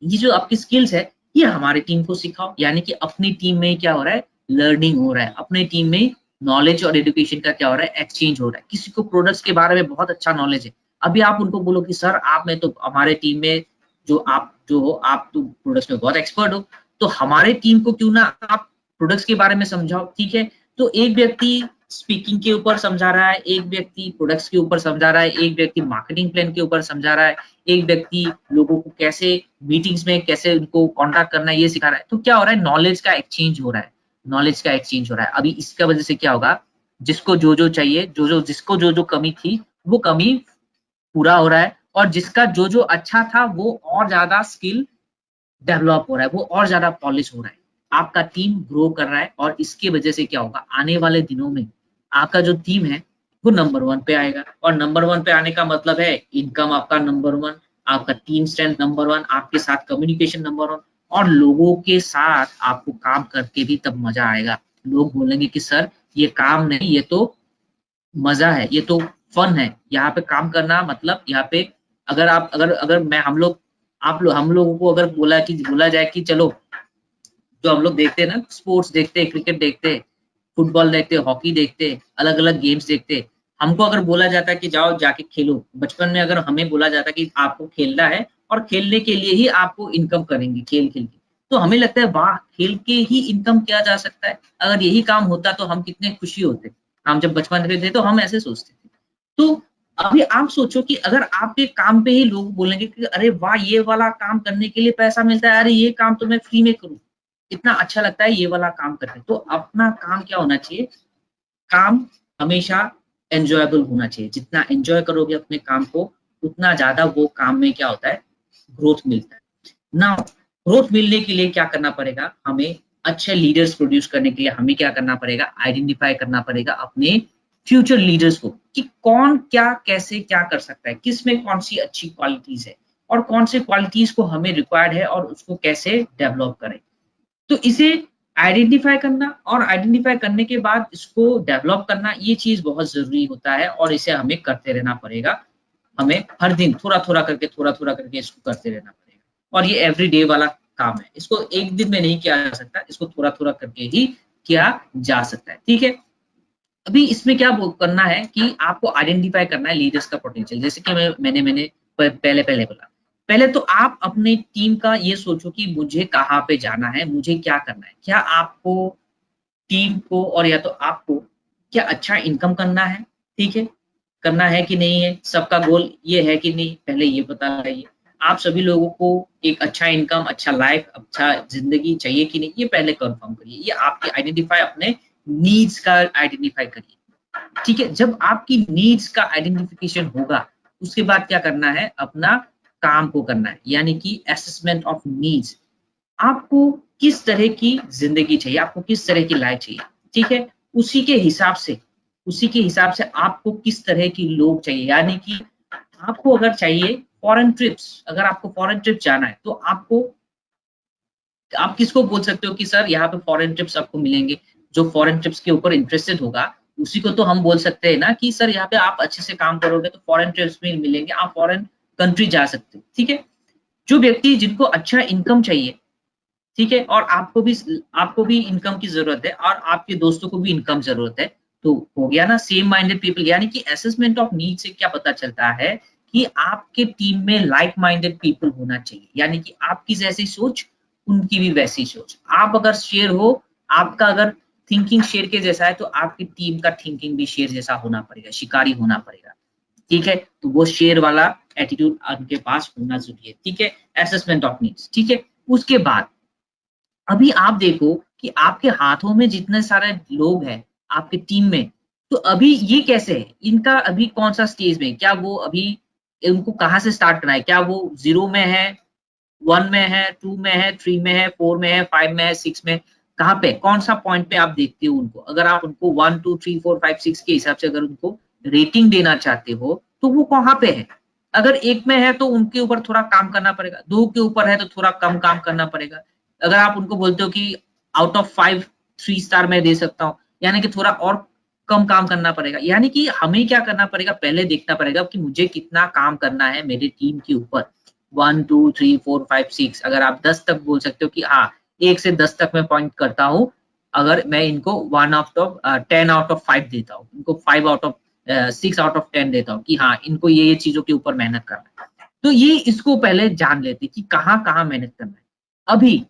ये जो आपकी स्किल्स है ये हमारे टीम को सिखाओ। यानी कि अपनी टीम में क्या हो रहा है, लर्निंग हो रहा है, अपने टीम में नॉलेज और एजुकेशन का क्या हो रहा है, एक्सचेंज हो रहा है। किसी को प्रोडक्ट्स के बारे में बहुत अच्छा नॉलेज है, अभी आप उनको बोलो कि सर आप में तो हमारे टीम में जो हो आप तो प्रोडक्ट्स में बहुत एक्सपर्ट हो, तो हमारे टीम को क्यों ना आप प्रोडक्ट्स के बारे में समझाओ, ठीक है। तो एक व्यक्ति स्पीकिंग के ऊपर समझा रहा है, एक व्यक्ति प्रोडक्ट्स के ऊपर समझा रहा है, एक व्यक्ति मार्केटिंग प्लान के ऊपर समझा रहा है, एक व्यक्ति लोगों को कैसे मीटिंग्स में कैसे उनको कांटेक्ट करना है ये सिखा रहा है। तो क्या हो रहा है, नॉलेज का एक्सचेंज हो रहा है, नॉलेज का एक्सचेंज हो रहा है। अभी इसका वजह से क्या होगा, जिसको जो चाहिए, जिसको जो कमी थी वो कमी पूरा हो रहा है, और जिसका जो अच्छा था वो और ज्यादा स्किल डेवलप हो रहा है, वो और ज्यादा पॉलिश हो रहा है। आपका टीम ग्रो कर रहा है और इसके वजह से क्या होगा, आने वाले दिनों में आपका जो टीम है वो नंबर 1 पे आएगा। और नंबर 1 पे आने का मतलब है इनकम आपका नंबर 1, आपका टीम स्ट्रेंथ नंबर 1, आपके साथ कम्युनिकेशन नंबर 1, और लोगों के साथ आपको काम करके भी तब मजा आएगा। लोग बोलेंगे कि सर ये काम नहीं, ये तो मजा है, ये तो फन है, यहाँ पे काम करना मतलब यहाँ पे अगर आप अगर अगर मैं हम लोग आप लोग हम लोगों को अगर बोला जाए कि चलो, जो हम लोग देखते हैं ना, स्पोर्ट्स देखते हैं, क्रिकेट देखते हैं, फुटबॉल देखते हैं, हॉकी देखते हैं, अलग अलग गेम्स देखते हैं, हमको अगर बोला जाता है कि जाओ जाके खेलो, बचपन में अगर हमें बोला जाता कि आपको खेलना है और खेलने के लिए ही आपको इनकम करेंगे खेल खेल के, तो हमें लगता है वाह, खेल के ही इनकम किया जा सकता है, अगर यही काम होता तो हम कितने खुशी होते। हम जब बचपन में थे तो हम ऐसे सोचते थे। तो अभी आप सोचो कि अगर आपके काम पे ही लोग बोलेंगे कि अरे वाह, ये वाला काम करने के लिए पैसा मिलता है, अरे ये काम तो मैं फ्री में करूँ, इतना अच्छा लगता है ये वाला काम करके। तो अपना काम क्या होना चाहिए, काम हमेशा एन्जॉयबल होना चाहिए। जितना एन्जॉय करोगे अपने काम को, उतना ज़्यादा वो काम में क्या होता है, ग्रोथ मिलता है। नाउ ग्रोथ मिलने के लिए क्या करना पड़ेगा, हमें अच्छे लीडर्स प्रोड्यूस करने के लिए हमें क्या करना पड़ेगा, आइडेंटिफाई करना पड़ेगा अपने फ्यूचर लीडर्स को कि कौन क्या कैसे क्या कर सकता है, किस में कौन सी अच्छी क्वालिटीज है और कौन से क्वालिटीज को हमें रिक्वायर्ड है और उसको कैसे डेवलप करें। तो इसे आइडेंटिफाई करना और आइडेंटिफाई करने के बाद इसको डेवलप करना, ये चीज बहुत जरूरी होता है और इसे हमें करते रहना पड़ेगा। हमें हर दिन थोड़ा थोड़ा करके इसको करते रहना पड़ेगा, और ये एवरी डे वाला काम है, इसको एक दिन में नहीं किया जा सकता, इसको थोड़ा थोड़ा करके ही किया जा सकता है, ठीक है। अभी इसमें क्या करना है कि आपको आइडेंटिफाई करना है लीडर्स का पोटेंशियल। जैसे कि मैंने पहले बोला, पहले तो आप अपने टीम का ये सोचो कि मुझे कहाँ पे जाना है, मुझे क्या करना है, क्या आपको टीम को और या तो आपको क्या अच्छा इनकम करना है, ठीक है, करना है कि नहीं है, सबका गोल ये है कि नहीं, पहले ये पता लगाइए। आप सभी लोगों को एक अच्छा इनकम, अच्छा लाइफ, अच्छा जिंदगी चाहिए कि नहीं, ये पहले कंफर्म करिए। ये आपकी आइडेंटिफाई अपने नीड्स का आइडेंटिफाई करिए, ठीक है। जब आपकी नीड्स का आइडेंटिफिकेशन होगा, उसके बाद क्या करना है, अपना काम को करना है, यानी कि असेसमेंट ऑफ नीड्स। आपको किस तरह की जिंदगी चाहिए, आपको किस तरह की लाइफ चाहिए, ठीक है। उसी के हिसाब से आपको किस तरह की लोग चाहिए। यानी कि आपको अगर चाहिए फॉरेन ट्रिप्स, अगर आपको फॉरेन ट्रिप जाना है तो आप किसको बोल सकते हो कि सर यहाँ पे फॉरेन ट्रिप्स आपको मिलेंगे, जो फॉरेन ट्रिप्स के ऊपर इंटरेस्टेड होगा उसी को तो हम बोल सकते हैं ना कि सर यहाँ पे आप अच्छे से काम करोगे तो फॉरेन ट्रिप्स में मिलेंगे, आप फॉरेन कंट्री जा सकते हो, ठीक है। जो व्यक्ति जिनको अच्छा इनकम चाहिए, ठीक है, और आपको भी इनकम की जरूरत है और आपके दोस्तों को भी इनकम जरूरत है, तो हो गया ना सेम माइंडेड पीपल। यानी कि असेसमेंट ऑफ नीड से क्या पता चलता है कि आपके टीम में लाइक माइंडेड पीपल होना चाहिए, यानी कि आपकी जैसी सोच उनकी भी वैसी सोच। आप अगर शेर हो, आपका अगर थिंकिंग शेर के जैसा है तो आपकी टीम का थिंकिंग भी शेर जैसा होना पड़ेगा, शिकारी होना पड़ेगा। ठीक है, तो वो शेर वाला एटीट्यूड उनके पास होना जरूरी है। ठीक है, असेसमेंट ऑफ नीड्स। ठीक है, उसके बाद अभी आप देखो कि आपके हाथों में जितने सारे लोग हैं आपकी टीम में, तो अभी ये कैसे है? इनका अभी कौन-सा स्टेज में है? क्या वो अभी उनको कहाँ से स्टार्ट करना है? क्या वो 0 में है, 1 में है, 2 में है, 3 में है, 4 में है, 5 में है, 6 में? कहाँ पे? कौन-सा पॉइंट पे आप देखते हो उनको? अगर आप उनको 1, 2, 3, 4, 5, 6 के हिसाब से अगर उनको रेटिंग देना चाहते हो, तो वो कहाँ पे है? अगर 1 में है तो उनके ऊपर थोड़ा काम करना पड़ेगा, 2 के ऊपर है तो थोड़ा कम काम करना पड़ेगा। अगर आप उनको बोलते हो कि आउट ऑफ 5 3 स्टार मैं दे सकता हूँ, यानी कि थोड़ा और कम काम करना पड़ेगा। यानी कि हमें क्या करना पड़ेगा, पहले देखना पड़ेगा कि मुझे कितना काम करना है मेरी टीम के ऊपर। 1, 2, 3, 4, 5, 6 अगर आप 10 तक बोल सकते हो कि हाँ, 1 से 10 तक मैं पॉइंट करता हूँ। अगर मैं इनको 1 आउट ऑफ 10 आउट ऑफ 5 देता हूँ, इनको 5 आउट ऑफ 6 आउट ऑफ 10 देता हूँ कि हाँ, इनको ये चीज़ों के ऊपर मेहनत करना है। तो ये इसको पहले जान लेते हैं कि कहाँ-कहाँ मेहनत करना है। अभी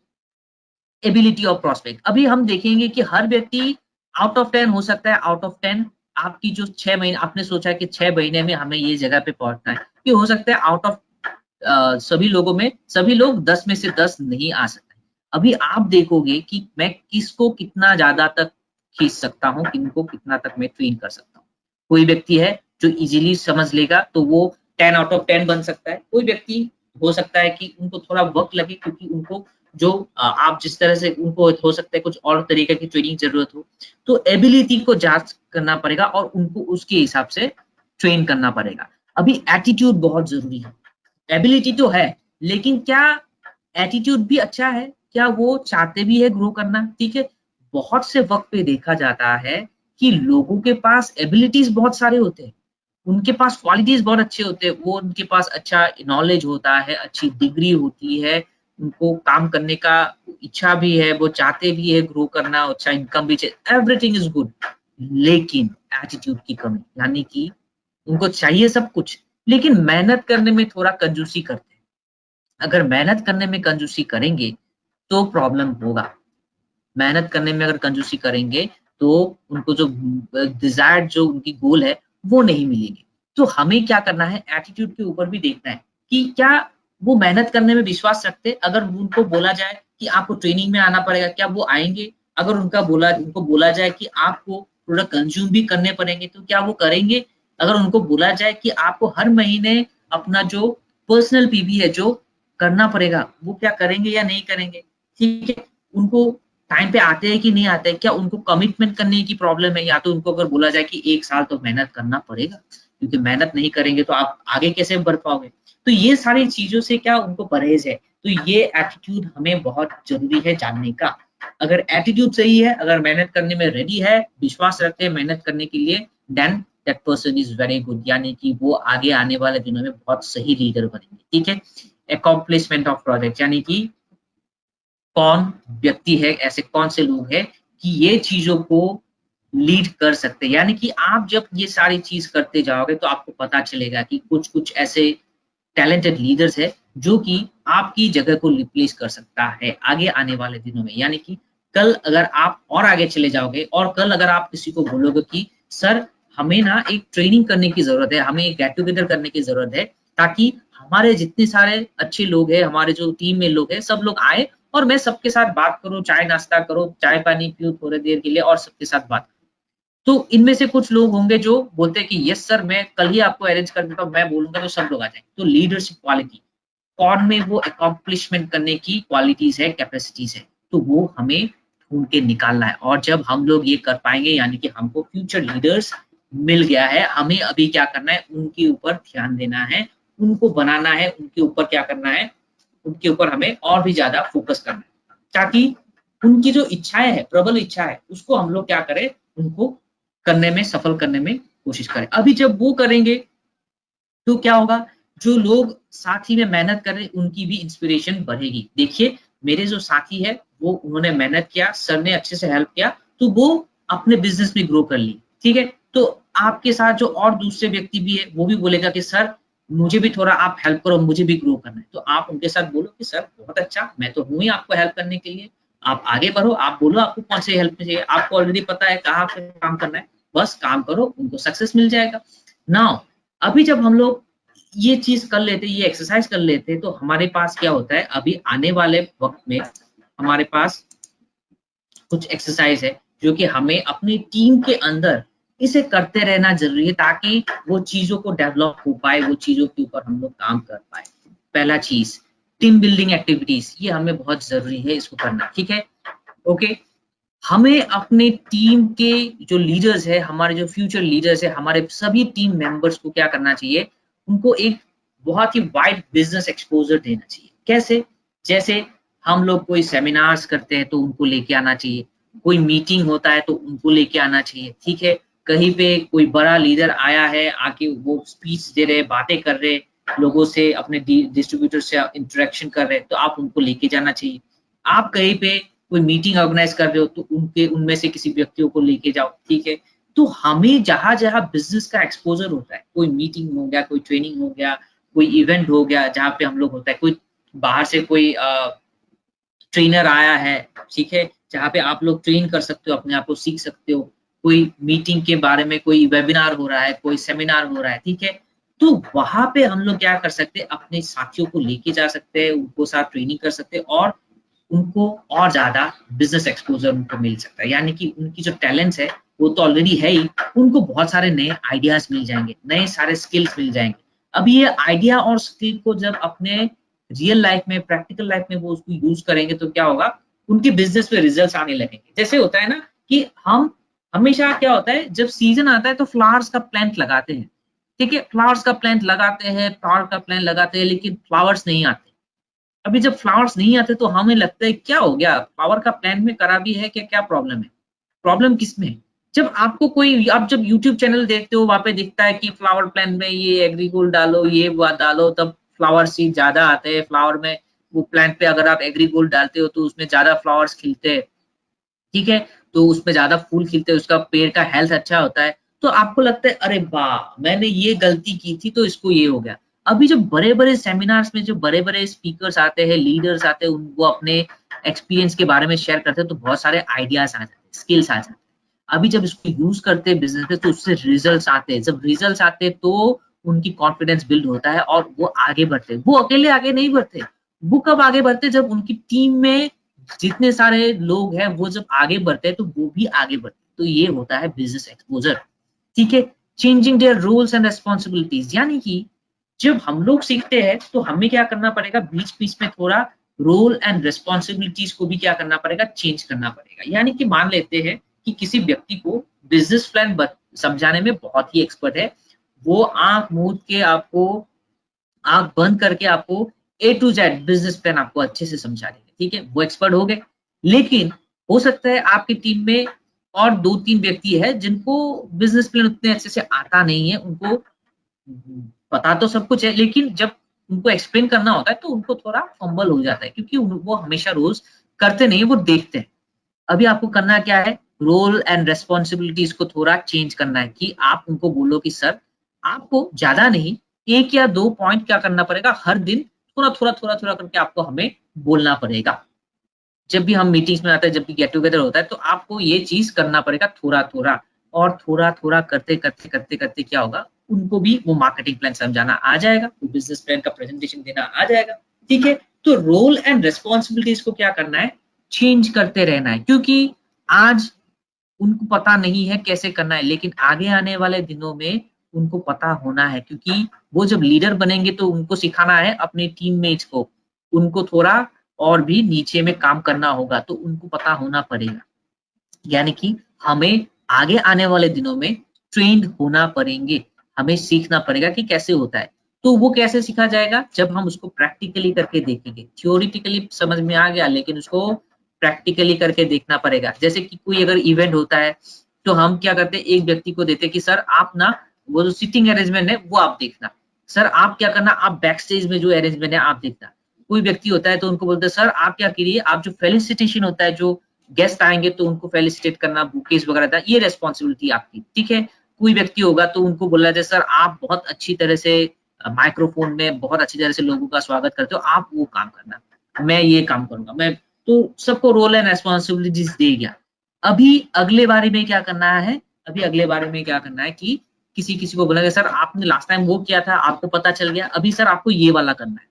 एबिलिटी ऑफ प्रोस्पेक्ट, अभी हम देखेंगे कि हर व्यक्ति आउट ऑफ 10 हो सकता है, आउट ऑफ 10 आपकी जो 6 महीने आपने सोचा है कि 6 महीने में हमें ये जगह पे पहुँचना है। ये हो सकता है आउट ऑफ सभी लोगों में सभी लोग 10 में से 10 नहीं आ सकते। अभी आप देखोगे कि मैं किसको कितना ज़्यादा तक खींच सकता हूँ, किनको कितना तक मैं ट्रेन कर सकता हूँ। कोई व्यक्ति है जो इज़िली समझ लेगा तो वो 10 आउट ऑफ 10 बन सकता है। कोई व्यक्ति हो सकता है कि उनको थोड़ा वक़्त लगे क्योंकि उनको जो आप जिस तरह से उनको हो सकता है कुछ और तरीके की ट्रेनिंग ज़रूरत हो। तो एबिलिटी को जाँच करना पड़ेगा और उनको उसके हिसाब से ट्रेन करना पड़ेगा। अभी एटीट्यूड बहुत ज़रूरी है। एबिलिटी तो है, लेकिन क्या एटीट्यूड भी अच्छा है? क्या वो चाहते भी है ग्रो करना? ठीक है? बहुत से वक़्त पे देखा जाता है कि लोगों के पास एबिलिटीज़ बहुत सारे होते हैं। उनके पास क्वालिटीज़ बहुत अच्छे होते हैं। वो उनके पास अच्छा नॉलेज होता है, अच्छी डिग्री होती है, उनको काम करने का इच्छा भी है, वो चाहते भी है ग्रो करना, अच्छा इनकम भी चाहिए, एवरीथिंग इज़ गुड। लेकिन एटीट्यूड की कमी, यानी कि उनको चाहिए सब कुछ, लेकिन मेहनत करने में थोड़ा कंजूसी करते हैं। अगर मेहनत करने में कंजूसी करेंगे, तो प्रॉब्लम होगा। मेहनत करने में अगर कंजूसी करेंगे, तो उनको जो डिज़ायर्ड जो उनकी गोल है, वो नहीं मिलेगी। तो हमें क्या करना है, एटीट्यूड के ऊपर भी देखना है कि क्या वो मेहनत करने में विश्वास रखते हैं? अगर उनको बोला जाए कि आपको ट्रेनिंग में आना पड़ेगा, क्या वो आएँगे? अगर उनको बोला जाए कि आपको प्रोडक्ट कंज़्यूम भी करने पड़ेंगे, तो क्या वो करेंगे? अगर उनको बोला जाए कि आपको हर महीने अपना जो पर्सनल पीवी है, जो करना पड़ेगा, वो क्या करेंगे या नहीं करेंगे? ठीक है? उनको टाइम पे आते हैं कि नहीं आते हैं? क्या उनको कमिटमेंट करने की प्रॉब्लम है? या तो उनको अगर बोला जाए कि 1 साल तो मेहनत करना पड़ेगा, क्योंकि मेहनत नहीं करेंगे तो आप आगे कैसे बढ़ पाओगे? तो ये सारी चीज़ों से क्या उनको परहेज़ है। तो ये एटीट्यूड हमें बहुत ज़रूरी है जानने का। अगर एटीट्यूड सही है, अगर मेहनत करने में रेडी है, विश्वास रखते हैं मेहनत करने के लिए, then that person is very good, यानी कि वो आगे आने वाले दिनों में बहुत सही लीडर बनेंगे। ठीक है? अकॉम्प्लिशमेंट ऑफ प्रोजेक्ट, यानी कि कौन व्यक्ति है, ऐसे कौन से लोग हैं कि ये चीज़ों को लीड कर सकते हैं। यानी कि आप जब ये सारी चीज़ करते जाओगे तो आपको पता चलेगा कि कुछ-कुछ ऐसे टैलेंटेड लीडर्स हैं जो कि आपकी जगह को रिप्लेस कर सकता है आगे आने वाले दिनों में। यानी कि कल अगर आप और आगे चले जाओगे और कल अगर आप किसी को बोलोगे कि सर हमें ना एक ट्रेनिंग करने की ज़रूरत है, हमें एक गेट टुगेदर करने की ज़रूरत है ताकि हमारे जितने सारे अच्छे लोग हैं, हमारे जो टीम में लोग हैं, सब लोग आएँ और मैं सबके साथ बात करूँ, चाय-नाश्ता करूँ, चाय-पानी पीऊँ थोड़ी देर के लिए और सबके साथ बात करूँ। तो इनमें से कुछ लोग होंगे जो बोलते हैं कि यस सर, मैं कल ही आपको अरेंज कर देता हूँ, मैं बोलूँगा तो सब लोग आ जाएँगे। तो लीडरशिप क्वालिटी, कौन में वो अकॉम्प्लिशमेंट करने की क्वालिटीज़ है, कैपेसिटीज़ है, तो वो हमें ढूँढ के निकालना है। और जब हम लोग ये कर पाएँगे यानी कि हमको फ्यूचर लीडर्स मिल गया है, हमें अभी क्या करना है, उनके ऊपर ध्यान देना है, उनको बनाना है, उनके ऊपर क्या करना है, उनके ऊपर हमें और भी ज़्यादा फ़ोकस करना है, ताकि उनकी जो इच्छाएँ हैं, प्रबल इच्छा है, उसको हम लोग क्या करें, उनको करने में, सफल करने में कोशिश करें। अभी जब वो करेंगे, तो क्या होगा, जो लोग साथ ही में मेहनत कर रहे हैं, उनकी भी इंस्पिरेशन बढ़ेगी। देखिए, मेरे जो साथी है, वो उन्होंने मेहनत किया, सर ने अच्छे से हेल्प किया, तो वो अपने बिज़नेस में ग्रो कर ली, ठीक है? तो आपके साथ जो और दूसरे व्यक्ति भी है, वो भी बोलेगा कि सर मुझे भी थोड़ा आप हेल्प करो, मुझे भी ग्रो करना है। तो आप उनके साथ बोलो कि सर बहुत अच्छा, मैं तो हूँ ही आपको हेल्प करने के लिए, आप आगे बढ़ो, आप बोलो आपको कौन सी हेल्प चाहिए, आपको ऑलरेडी पता है कहाँ पे काम करना है, बस काम करो, उनको सक्सेस मिल जाएगा। नाउ अभी जब हम लोग ये चीज़ कर लेते, ये एक्सरसाइज कर लेते, तो हमारे पास क्या होता है, अभी आने वाले वक़्त में हमारे पास कुछ एक्सरसाइज है जो कि हमें अपनी टीम के अंदर इसे करते रहना ज़रूरी है, ताकि वो चीज़ों को डेवलप हो पाए, वो चीज़ों के ऊपर हम लोग काम कर पाएँ। पहला चीज़, टीम बिल्डिंग एक्टिविटीज़, ये हमें बहुत ज़रूरी है इसको करना, ठीक है? ओके। हमें अपने टीम के जो लीडर्स है, हमारे जो फ्यूचर लीडर्स है, हमारे सभी टीम मेंबर्स को क्या करना चाहिए, उनको एक बहुत ही वाइड बिजनेस एक्सपोजर देना चाहिए। कैसे? जैसे हम लोग कोई सेमिनार्स करते हैं तो उनको लेके आना चाहिए, कोई मीटिंग होता है तो उनको लेके आना चाहिए, ठीक है? कहीं पे कोई बड़ा लीडर आया है, आके वो स्पीच दे रहे, बातें कर रहे, लोगों से अपने डिस्ट्रीब्यूटर से इंटरेक्शन कर रहे हैं, तो आप उनको लेके जाना चाहिए। आप कहीं पे कोई मीटिंग ऑर्गेनाइज कर रहे हो तो उनके उनमें से किसी व्यक्तियों को लेके जाओ, ठीक है? तो हमें जहाँ-जहाँ बिज़नेस का एक्सपोज़र होता है, कोई मीटिंग हो गया, कोई ट्रेनिंग हो गया, कोई इवेंट हो गया जहाँ पे हम लोग होता है, कोई बाहर से कोई ट्रेनर आया है, ठीक है? जहाँ पे आप लोग ट्रेन कर सकते हो, अपने आप को सीख सकते हो। कोई मीटिंग के बारे में कोई वेबिनार हो रहा है, कोई सेमिनार हो रहा है, ठीक है? तो वहाँ पे हम लोग क्या कर सकते हैं, अपने साथियों को लेके जा सकते हैं, उनको साथ ट्रेनिंग कर सकते हैं और उनको और ज़्यादा बिज़नेस एक्सपोज़र उनको मिल सकता है। यानी कि उनकी जो टैलेंट्स है, वो तो ऑलरेडी है ही, उनको बहुत सारे नए आइडियाज़ मिल जाएँगे, नए सारे स्किल्स मिल जाएँगे। अब ये आइडिया और स्किल को जब अपने रियल लाइफ़ में, प्रैक्टिकल लाइफ़ में वो उसको यूज़ करेंगे तो क्या होगा, उनके बिज़नेस में रिज़ल्ट्स आने लगेंगे। जैसे होता है ना कि हम हमेशा क्या होता है, जब सीज़न आता है तो फ्लावर्स का प्लांट लगाते हैं, ठीक है? फ्लावर्स का प्लांट लगाते हैं, फ्लावर का प्लांट लगाते हैं, लेकिन फ्लावर्स नहीं आते। अभी जब फ्लावर्स नहीं आते तो हमें लगता है क्या हो गया? फ्लावर का प्लांट में खराबी है क्या प्रॉब्लम है? प्रॉब्लम किसमें है? जब आपको कोई आप जब यूट्यूब चैनल देखते हो वहाँ पे दिखता है कि फ्लावर प्लांट में ये एग्रीगोल्ड डालो, ये वो डालो तब फ्लावर सीड ज़्यादा आते हैं। फ्लावर में वो प्लांट पे अगर आप एग्रीगोल्ड डालते हो तो उसमें ज़्यादा फ्लावर्स खिलते हैं। ठीक है? तो उसमें ज़्यादा फूल खिलते हैं, उसका पेड़ का हेल्थ अच्छा होता है, तो आपको लगता है अरे वाह! मैंने ये गलती की थी तो इसको ये हो गया। अभी जो बड़े-बड़े सेमिनार्स में जो बड़े-बड़े स्पीकर्स आते हैं, लीडर्स आते हैं, वो अपने एक्सपीरियंस के बारे में शेयर करते हैं तो बहुत सारे आइडियाज़ आ जाते हैं, स्किल्स आ जाते हैं। अभी जब इसको यूज़ करते हैं बिज़नेस में तो उससे रिजल्ट्स आते हैं, जब रिजल्ट्स आते हैं तो उनकी कॉन्फिडेंस बिल्ड होता है और वो आगे बढ़ते हैं। वो अकेले आगे नहीं बढ़ते, वो कब आगे बढ़ते हैं जब उनकी टीम में जितने सारे लोग हैं वो जब आगे बढ़ते हैं तो वो भी आगे बढ़ते हैं। तो ये होता है बिज़नेस एक्सपोज़र, ठीक है? Changing their roles and responsibilities यानी कि जब हम लोग सीखते हैं तो हमें क्या करना पड़ेगा बीच-बीच में थोड़ा रोल एंड रिस्पॉन्सिबिलिटीज़ को भी क्या करना पड़ेगा चेंज करना पड़ेगा। यानी कि मान लेते हैं कि किसी व्यक्ति को बिज़नेस प्लान समझाने में बहुत ही एक्सपर्ट है। वो आँख मूंद के आपको आँख बंद करके आपको ए टू ज़ेड बिज़नेस प्लान आपको अच्छे से समझा देंगे, ठीक है? वो एक्सपर्ट हो गए। लेकिन हो सकता है आपकी टीम में और 2-3 व्यक्ति हैं जिनको बिज़नेस प्लान उतने अच्छे से आता नहीं है, उनको पता तो सब कुछ है लेकिन जब उनको एक्सप्लेन करना होता है तो उनको थोड़ा फंबल हो जाता है क्योंकि वो हमेशा रोज़ करते नहीं, वो देखते हैं। अभी आपको करना क्या है, रोल एंड रिस्पॉन्सिबिलिटीज़ को थोड़ा चेंज करना है कि आप उनको बोलो कि सर, आपको ज़्यादा नहीं, 1 या 2 पॉइंट क्या करना पड़ेगा, हर दिन थोड़ा-थोड़ा, थोड़ा-थोड़ा करके आपको हमें बोलना पड़ेगा। जब भी हम मीटिंग्स में आते हैं, जब भी गेट टुगेदर होता है, तो आपको ये चीज़ करना पड़ेगा थोड़ा-थोड़ा और थोड़ा-थोड़ा करते-करते क्या होगा, उनको भी वो मार्केटिंग प्लान समझाना आ जाएगा, वो बिज़नेस प्लान का प्रेज़ेंटेशन देना आ जाएगा, ठीक है? तो रोल एंड रिस्पॉन्सिबिलिटीज़ को क्या करना है, चेंज करते रहना है क्योंकि आज उनको पता नहीं है कैसे करना है, लेकिन आगे आने वाले दिनों में उनको पता होना है क्योंकि वो जब लीडर बनेंगे तो उनको सिखाना है अपने टीममेट्स को, उनको थोड़ा और भी नीचे में काम करना होगा, तो उनको पता होना पड़ेगा। यानी कि हमें आगे आने वाले दिनों में ट्रेन्ड होना पड़ेंगे, हमें सीखना पड़ेगा कि कैसे होता है। तो वो कैसे सीखा जाएगा? जब हम उसको प्रैक्टिकली करके देखेंगे। थ्योरेटिकली समझ में आ गया लेकिन उसको प्रैक्टिकली करके देखना पड़ेगा। जैसे कि कोई अगर इवेंट होता है, तो हम क्या करते हैं एक व्यक्ति को देते हैं कि सर आप ना वो जो सीटिंग अरेंजमेंट है वो आप देखना। सर आप क्या करना आप बैक स्टेज में जो अरेंजमेंट है आप देखना। कोई व्यक्ति होता है तो उनको बोलते हैं सर आप क्या करिए आप जो फेलिसिटेशन होता है जो गेस्ट आएँगे तो उनको फेलिसिटेट करना, बुकेज़ वगैरह था, ये रिस्पॉन्सिबिलिटी आपकी, ठीक है? कोई व्यक्ति होगा तो उनको बोला जाए सर आप बहुत अच्छी तरह से माइक्रोफोन में बहुत अच्छी तरह से लोगों का स्वागत करते हो, आप वो काम करना, मैं ये काम करूंगा, मैं तो सबको रोल एंड रेस्पॉन्सिबिलिटीज दे गया। अभी अगले बारे में क्या करना है, अभी अगले बारे में क्या करना है कि किसी किसी को बोलेंगे सर आपने लास्ट टाइम वो किया था, आपको पता चल गया, अभी सर आपको ये वाला करना है,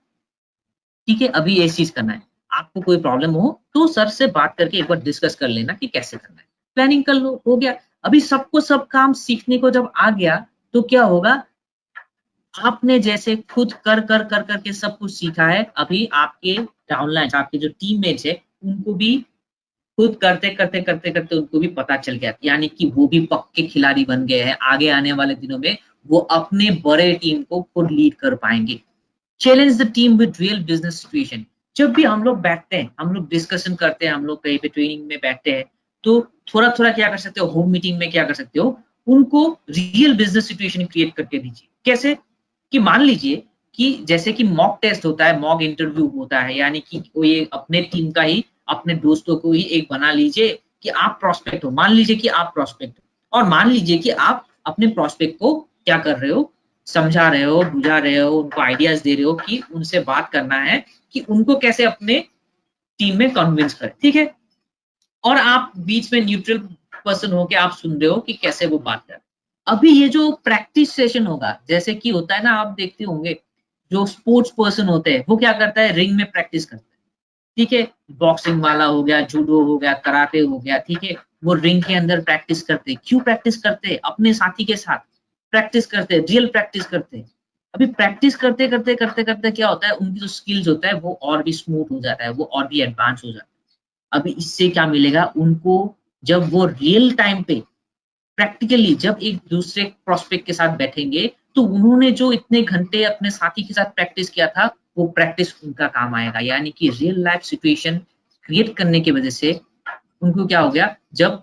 ठीक है, अभी ये चीज करना है। आपको कोई प्रॉब्लम हो तो सर से बात करके एक बार डिस्कस कर लेना कि कैसे करना है, प्लानिंग कर लो, हो गया। अभी सबको सब काम सीखने को जब आ गया तो क्या होगा, आपने जैसे खुद कर करके सब कुछ सीखा है, अभी आपके डाउनलाइन, आपके जो टीममेट्स है, उनको भी खुद करते उनको भी पता चल गया, यानी कि वो भी पक्के खिलाड़ी बन गए हैं। आगे आने वाले दिनों में वो अपने बड़े टीम को खुद लीड कर पाएंगे। Challenge the team with real business situation. जब भी हम लोग बैठते हैं, हम लोग डिस्कशन करते हैं, हम लोग कहीं पे ट्रेनिंग में बैठते हैं, तो थोड़ा थोड़ा क्या कर सकते हो, होम मीटिंग में क्या कर सकते हो, उनको रियल बिजनेस सिचुएशन क्रिएट करके दीजिए। कैसे कि मान लीजिए कि जैसे कि मॉक टेस्ट होता है, मॉक इंटरव्यू होता है, यानी कि कोई अपने टीम का ही, अपने दोस्तों को ही एक बना लीजिए कि आप प्रोस्पेक्ट हो, मान लीजिए कि आप प्रोस्पेक्ट हो, और मान लीजिए कि आप अपने प्रोस्पेक्ट को क्या कर रहे हो, समझा रहे हो, बुझा रहे हो, उनको आइडियाज दे रहे हो कि उनसे बात करना है कि उनको कैसे अपने टीम में कन्विंस करें, ठीक है। और आप बीच में न्यूट्रल पर्सन हो के आप सुन रहे हो कि कैसे वो बात कर। अभी ये जो प्रैक्टिस सेशन होगा, जैसे कि होता है ना, आप देखते होंगे जो स्पोर्ट्स पर्सन होते हैं वो क्या करता है, रिंग में प्रैक्टिस करता है, ठीक है। बॉक्सिंग वाला हो गया, जूडो हो गया, कराटे हो गया, ठीक है। वो रिंग के अंदर प्रैक्टिस करते हैं। क्यों प्रैक्टिस करते हैं? अपने साथी के साथ प्रैक्टिस करते हैं, रियल प्रैक्टिस करते हैं। अभी प्रैक्टिस करते क्या होता है, उनकी जो स्किल्स होता है वो और भी स्मूथ हो जाता है, वो और भी एडवांस हो जाता है। अभी इससे क्या मिलेगा उनको, जब वो रियल टाइम पे प्रैक्टिकली जब एक दूसरे प्रोस्पेक्ट के साथ बैठेंगे, तो उन्होंने जो इतने घंटे अपने साथी के साथ प्रैक्टिस किया था, वो प्रैक्टिस उनका काम आएगा। यानी कि रियल लाइफ सिचुएशन क्रिएट करने की वजह से उनको क्या हो गया, जब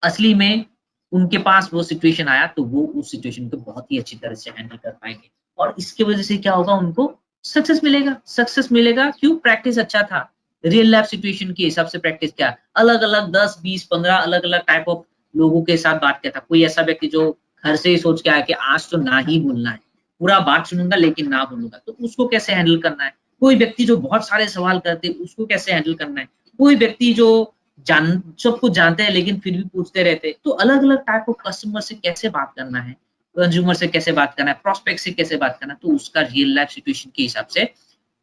असली में उनके पास वो सिचुएशन आया तो वो उस सिचुएशन को बहुत ही अच्छी तरह से हैंडल कर पाएंगे। और इसकी वजह से क्या होगा, उनको सक्सेस मिलेगा। सक्सेस मिलेगा क्यों? प्रैक्टिस अच्छा था। रियल लाइफ सिचुएशन के हिसाब से प्रैक्टिस किया, अलग अलग 10 20 15 अलग अलग टाइप ऑफ लोगों के साथ बात किया था। कोई ऐसा व्यक्ति जो घर से ही सोच के आया कि आज तो ना ही बोलना है, पूरा बात सुनूंगा लेकिन ना बोलूंगा, तो उसको कैसे हैंडल करना है। कोई व्यक्ति जो बहुत सारे सवाल करते, उसको कैसे हैंडल करना है। कोई व्यक्ति जो सब कुछ जानते हैं लेकिन फिर भी पूछते रहते हैं। तो अलग अलग टाइप ऑफ कस्टमर से कैसे बात करना है, कंज्यूमर से कैसे बात करना है, प्रोस्पेक्ट से कैसे बात करना है, तो उसका रियल लाइफ सिचुएशन के हिसाब से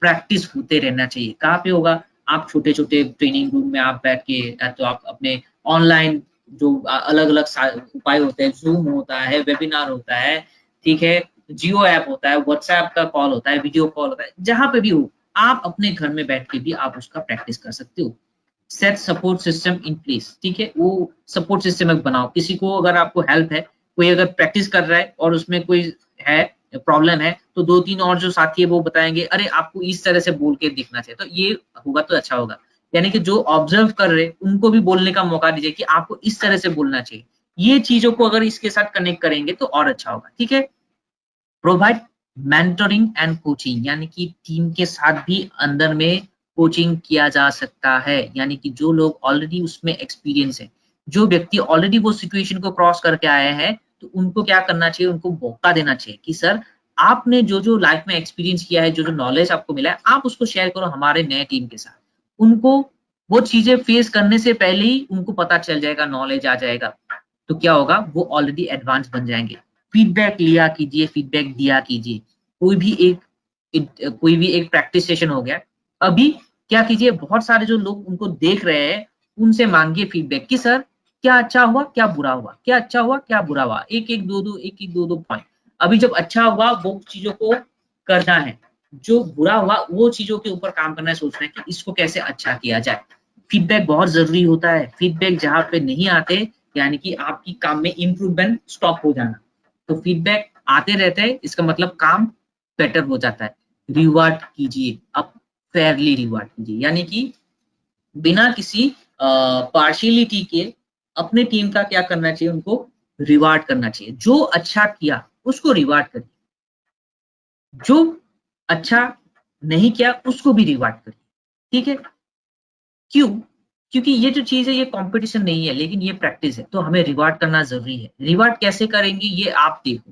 प्रैक्टिस होते रहना चाहिए। कहाँ पे होगा? आप छोटे छोटे ट्रेनिंग रूम में आप बैठ के, तो आप अपने ऑनलाइन जो अलग अलग उपाय होते हैं, जूम होता है, वेबिनार होता है, ठीक है, जियो ऐप होता है, व्हाट्सएप का कॉल होता है, वीडियो कॉल होता है, जहां पे भी हो, आप अपने घर में बैठ के भी आप उसका प्रैक्टिस कर सकते हो। Set support system in place, ठीक है, वो सपोर्ट सिस्टम एक बनाओ। किसी को अगर आपको हेल्प है, कोई अगर प्रैक्टिस कर रहा है और उसमें कोई है प्रॉब्लम है, तो 2 3 और जो साथी है वो बताएंगे, अरे आपको इस तरह से बोल के दिखना चाहिए, तो ये होगा तो अच्छा होगा। यानी कि जो ऑब्जर्व कर रहे उनको भी बोलने का मौका दीजिए कि आपको इस तरह से बोलना चाहिए। ये चीजों को अगर इसके साथ कनेक्ट करेंगे तो और अच्छा होगा, ठीक है। प्रोवाइड मेंटरिंग एंड कोचिंग, यानी कि टीम के साथ भी अंदर में कोचिंग किया जा सकता है। यानी कि जो लोग ऑलरेडी उसमें एक्सपीरियंस है, जो व्यक्ति ऑलरेडी वो सिचुएशन को क्रॉस करके आए हैं, तो उनको क्या करना चाहिए, उनको मौका देना चाहिए कि सर आपने जो जो लाइफ में एक्सपीरियंस किया है, जो जो नॉलेज आपको मिला है, आप उसको शेयर करो हमारे नए टीम के साथ। उनको वो चीजें फेस करने से पहले ही उनको पता चल जाएगा, नॉलेज आ जाएगा, तो क्या होगा, वो ऑलरेडी एडवांस बन जाएंगे। फीडबैक लिया कीजिए, फीडबैक दिया कीजिए। कोई भी एक प्रैक्टिस सेशन हो गया। अभी क्या कीजिए, बहुत सारे जो लोग उनको देख रहे हैं, उनसे मांगिए फीडबैक कि सर क्या अच्छा हुआ, क्या बुरा हुआ, क्या अच्छा हुआ, क्या बुरा हुआ, एक एक दो दो पॉइंट। अभी जब अच्छा हुआ वो चीजों को करना है, जो बुरा हुआ वो चीजों के ऊपर काम करना है, सोचना है कि इसको कैसे अच्छा किया जाए। फीडबैक बहुत जरूरी होता है। फीडबैक जहां पे नहीं आते, यानी कि आपकी काम में इम्प्रूवमेंट स्टॉप हो जाना। तो फीडबैक आते रहते हैं, इसका मतलब काम बेटर हो जाता है। रिवार्ड कीजिए, अब फेयरली रिवार्ड कीजिए, यानी कि बिना किसी पार्शियलिटी के अपने टीम का क्या करना चाहिए, उनको रिवार्ड करना चाहिए। जो अच्छा किया उसको रिवार्ड करिए, जो अच्छा नहीं किया उसको भी रिवार्ड करिए, ठीक है। क्यों? क्योंकि ये जो चीज है ये कंपटीशन नहीं है, लेकिन ये प्रैक्टिस है, तो हमें रिवार्ड करना जरूरी है। रिवार्ड कैसे करेंगे ये आप देखो।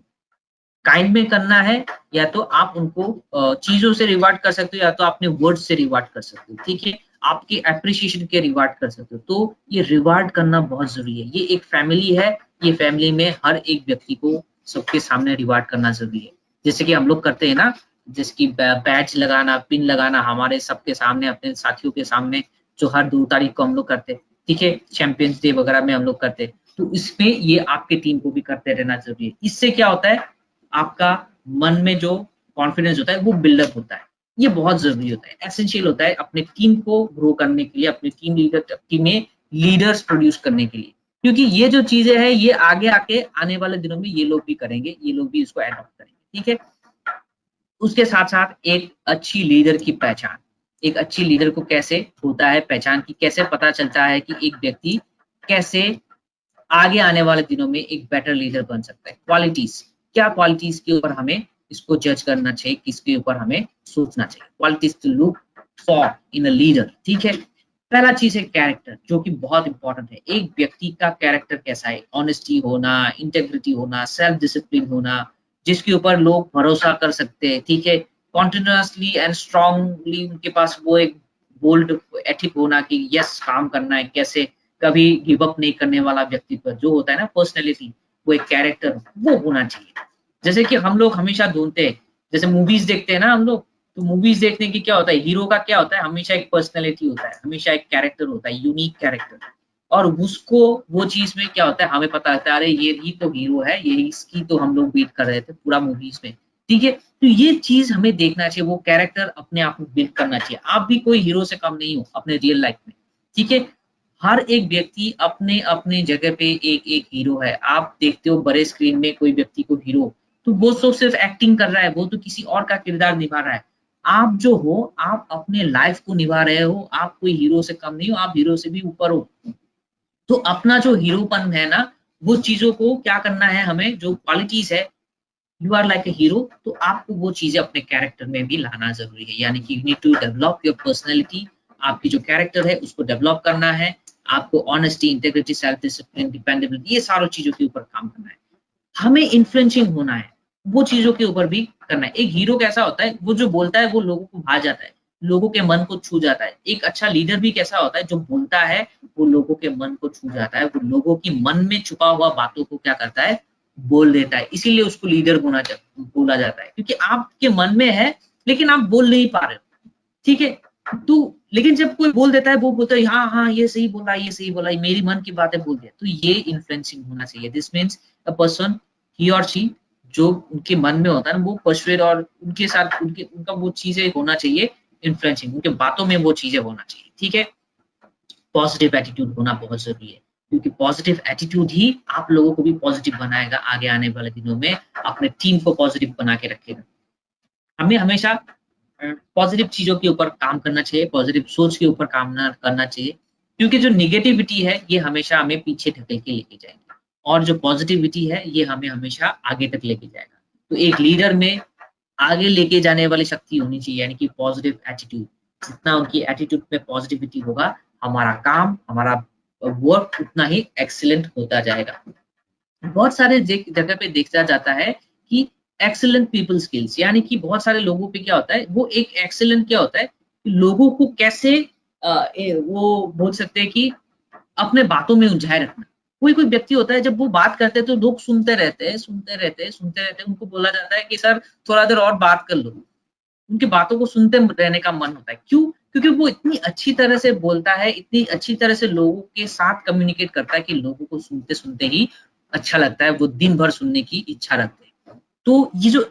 काइंड में करना है, या तो आप उनको चीजों से रिवार्ड कर सकते हो, या तो अपने वर्ड से रिवार्ड कर सकते हो, ठीक है, आपकी एप्रिसिएशन के रिवार्ड कर सकते हो। तो ये रिवार्ड करना बहुत जरूरी है। ये एक फैमिली है, ये फैमिली में हर एक व्यक्ति को सबके सामने रिवार्ड करना जरूरी है। जैसे कि हम लोग करते हैं ना, जैसे कि बैच लगाना, पिन लगाना हमारे सबके सामने, अपने साथियों के सामने, जो हर 2 तारीख को हम लोग करते हैं, ठीक है, चैंपियंस डे वगैरह में हम लोग करते हैं। तो इसमें ये आपके टीम को भी करते रहना जरूरी है। इससे क्या होता है, आपका मन में जो कॉन्फिडेंस होता है वो बिल्डअप होता है। ये बहुत जरूरी होता है, एसेंशियल होता है अपने टीम को ग्रो करने के लिए, अपनी टीम में लीडर्स प्रोड्यूस करने के लिए। क्योंकि ये जो चीजें हैं ये आगे आके आने वाले दिनों में ये लोग भी करेंगे, ये लोग भी इसको एडॉप्ट करेंगे, ठीक है। उसके साथ साथ एक अच्छी लीडर की पहचान, एक अच्छी लीडर को कैसे होता है पहचान की, कैसे पता चलता है कि एक व्यक्ति कैसे आगे आने वाले दिनों में एक बेटर लीडर बन सकता है। क्वालिटीज, क्या क्वालिटीज के ऊपर हमें इसको जज करना चाहिए, किसके ऊपर हमें सोचना चाहिए, qualities to look for in a leader, ठीक है। पहला चीज है कैरेक्टर, जो कि बहुत इंपॉर्टेंट है। एक व्यक्ति का कैरेक्टर कैसा है, ऑनेस्टी होना, इंटेग्रिटी होना, सेल्फ डिसिप्लिन होना, जिसके ऊपर लोग भरोसा कर सकते हैं, ठीक है। कॉन्टिन्यूसली एंड स्ट्रांगली उनके पास वो एक बोल्ड एथिक होना कि यस काम करना है, कैसे कभी गिव अप नहीं करने वाला व्यक्तित्व जो होता है ना, पर्सनैलिटी, वो एक कैरेक्टर वो होना चाहिए। जैसे कि हम लोग हमेशा ढूंढते हैं, जैसे मूवीज देखते हैं ना हम लोग, तो मूवीज देखने की क्या होता है, हीरो का क्या होता है, हमेशा एक पर्सनैलिटी होता है, हमेशा एक कैरेक्टर होता है, यूनिक कैरेक्टर। और उसको वो चीज में क्या होता है, हमें पता होता है अरे ये ही तो हीरो है, ये इसकी तो हम लोग वेट कर रहे थे पूरा मूवीज में, ठीक है। तो ये चीज हमें देखना चाहिए, वो कैरेक्टर अपने आप में बिल्ड करना चाहिए। आप भी कोई हीरो से कम नहीं हो अपने रियल लाइफ में, ठीक है। हर एक व्यक्ति अपने अपने जगह पे एक एक हीरो है। आप देखते हो बड़े स्क्रीन में कोई व्यक्ति को हीरो, तो वो तो सिर्फ एक्टिंग कर रहा है, वो तो किसी और का किरदार निभा रहा है। आप जो हो, आप अपने लाइफ को निभा रहे हो, आप कोई हीरो से कम नहीं हो, आप हीरो से भी ऊपर हो। तो अपना जो हीरोपन है ना, वो चीजों को क्या करना है, हमें जो क्वालिटीज है, you are like a hero, तो आपको वो चीजें अपने कैरेक्टर में भी लाना जरूरी है। यानी कि you need to develop your personality, आपकी जो कैरेक्टर है उसको डेवलप करना है। आपको honesty, integrity, self discipline, dependability, ये सारों चीजों के ऊपर काम करना है। हमें इन्फ्लुएंसिंग होना है, वो चीजों के ऊपर भी करना है। एक हीरो कैसा होता है, वो जो बोलता है वो लोगों को भा जाता है, लोगों के मन को छू जाता है। एक अच्छा लीडर भी कैसा होता है, जो बोलता है वो लोगों के मन को छू जाता है, वो लोगों की मन में छुपा हुआ बातों को क्या करता है, बोल देता है। इसीलिए उसको लीडर बोला जाता है, क्योंकि आपके मन में है लेकिन आप बोल नहीं पा रहे हो, ठीक है। तो लेकिन जब कोई बोल देता है, वो बोलता है हाँ हाँ ये सही बोला, ये सही बोला, ये मेरी मन की बातें बोल दिया, तो ये इन्फ्लुएंसिंग होना चाहिए। दिस मीन्स अ पर्सन, ही और शी, जो उनके मन में होता है ना, वो परसुएड, और उनके साथ उनका वो चीजें होना चाहिए, इन्फ्लुएंसिंग, उनके बातों में वो चीजें होना चाहिए, ठीक है। पॉजिटिव एटीट्यूड होना बहुत जरूरी है, क्योंकि पॉजिटिव एटीट्यूड ही आप लोगों को भी पॉजिटिव बनाएगा, आगे आने वाले दिनों में अपने टीम को पॉजिटिव बना के रखेगा। हमें हमेशा पॉजिटिव चीजों के ऊपर काम करना चाहिए, पॉजिटिव सोच के ऊपर काम करना चाहिए, क्योंकि जो निगेटिविटी है ये हमेशा हमें पीछे ढकेल के लेके जाएगी, और जो पॉजिटिविटी है ये हमें हमेशा आगे तक लेके जाएगा। तो एक लीडर में आगे लेके जाने वाली शक्ति होनी चाहिए, यानी कि पॉजिटिव एटीट्यूड। जितना उनकी एटीट्यूड में पॉजिटिविटी होगा, हमारा काम, हमारा वर्क उतना ही एक्सीलेंट होता जाएगा। बहुत सारे जगह पे देखा जाता है कि एक्सीलेंट पीपल स्किल्स, यानी कि बहुत सारे लोगों पे क्या होता है, वो एक एक्सीलेंट क्या होता है, लोगों को कैसे वो बोल सकते हैं कि अपने बातों में उलझाए रखना। कोई कोई व्यक्ति होता है, जब वो बात करते हैं तो लोग सुनते रहते हैं, सुनते रहते हैं, सुनते रहते हैं, उनको बोला जाता है कि सर थोड़ा देर और बात कर लो। उनकी बातों को सुनते रहने का मन होता है, क्यों? क्योंकि वो इतनी अच्छी तरह से बोलता है, इतनी अच्छी तरह से लोगों के साथ कम्युनिकेट करता है कि लोगों को सुनते सुनते ही अच्छा लगता है, वो दिन भर सुनने की इच्छा रखते हैं। तो ये जो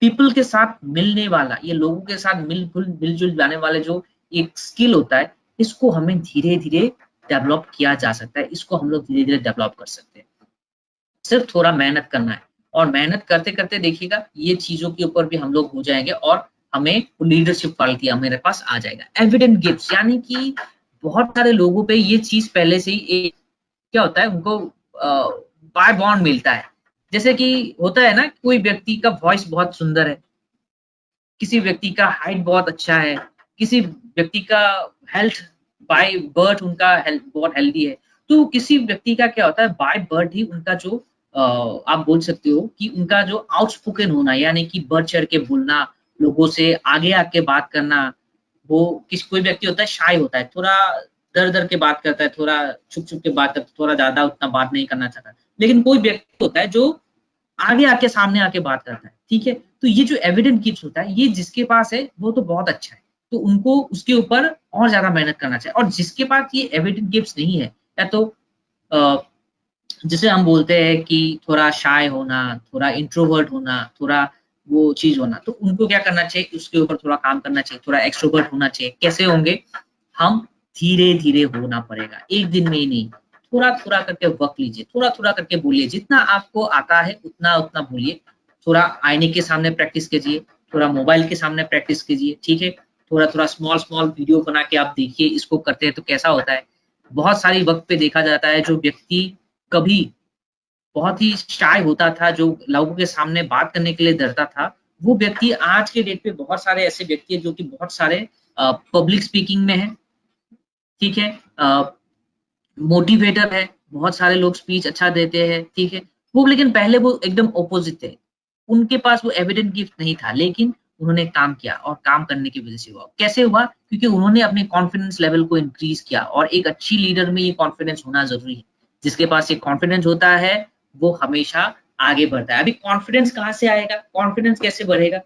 पीपल के साथ मिलने वाला, ये लोगों के साथ मिलजुल जाने वाले जो एक स्किल होता है, इसको हमें धीरे धीरे डेवलप किया जा सकता है, इसको हम लोग धीरे धीरे डेवलप कर सकते हैं। सिर्फ थोड़ा मेहनत करना है, और मेहनत करते करते देखिएगा ये चीजों के ऊपर भी हम लोग हो जाएंगे, और हमें लीडरशिप क्वालिटी हमारे पास आ जाएगा। एविडेंट गिफ्ट्स, यानी कि बहुत सारे लोगों पे ये चीज पहले से ही क्या होता है, उनको बाय बॉन्ड मिलता है। जैसे कि होता है ना, कोई व्यक्ति का वॉइस बहुत सुंदर है, किसी व्यक्ति का हाइट बहुत अच्छा है, किसी व्यक्ति का हेल्थ बाय बर्थ, उनका हेल्थ बहुत हेल्दी है। तो किसी व्यक्ति का क्या होता है, बाय बर्थ ही उनका जो आप बोल सकते हो कि उनका जो आउटस्पोकन होना, यानी कि बढ़ चढ़ के बोलना, लोगों से आगे आके बात करना, वो कोई व्यक्ति होता है शाय होता है, थोड़ा डर-डर के बात करता है, थोड़ा छुप-छुप के बात करता है, थोड़ा ज़्यादा उतना बात नहीं करना चाहता। लेकिन कोई व्यक्ति होता है जो आगे आके सामने आके बात करता है, ठीक है? तो ये जो एविडेंट गिफ्ट होता है, ये जिसके पास है वो तो बहुत अच्छा है। तो उनको उसके ऊपर और ज़्यादा मेहनत करना चाहिए, और जिसके पास ये एविडेंट गिफ्ट्स नहीं है, या तो अ, जिसे हम बोलते हैं कि थोड़ा शाय होना, थोड़ा इंट्रोवर्ट होना, थोड़ा वो चीज़ होना, तो उनको क्या करना चाहिए, उसके ऊपर थोड़ा काम करना चाहिए, थोड़ा एक्स्ट्रोवर्ट होना चाहिए। कैसे होंगे? हम धीरे-धीरे होना पड़ेगा, एक दिन में ही नहीं। थोड़ा-थोड़ा करके वक़्त लीजिए, थोड़ा-थोड़ा करके बोलिए, जितना आपको आता है उतना-उतना बोलिए। थोड़ा आईने के सामने प्रैक्टिस कीजिए, थोड़ा मोबाइल के सामने प्रैक्टिस कीजिए, ठीक है? थोड़ा-थोड़ा स्मॉल-स्मॉल वीडियो बना के आप देखिए, इसको करते हैं तो कैसा होता है। बहुत सारी वक़्त पे देखा जाता है, जो व्यक्ति कभी बहुत ही शाय होता था, जो लोगों के सामने बात करने के लिए डरता था, वो व्यक्ति आज के डेट पे बहुत सारे ऐसे व्यक्ति हैं जो कि बहुत सारे पब्लिक स्पीकिंग में हैं, ठीक है? मोटिवेटर है, बहुत सारे लोग स्पीच अच्छा देते हैं, ठीक है? वो लेकिन पहले वो एकदम अपोज़िट थे। उनके पास वो एविडेंट गिफ्ट नहीं था, लेकिन उन्होंने काम किया, और काम करने की वज़ह से हुआ। कैसे हुआ? क्योंकि उन्होंने अपने कॉन्फिडेंस लेवल को इंक्रीज़ किया, और एक अच्छी लीडर में ये कॉन्फिडेंस होना ज़रूरी है। जिसके पास ये कॉन्फिडेंस होता है, वो हमेशा आगे बढ़ता है। अभी कॉन्फिडेंस कहाँ से आएगा? कॉन्फिडेंस कैसे बढ़ेगा?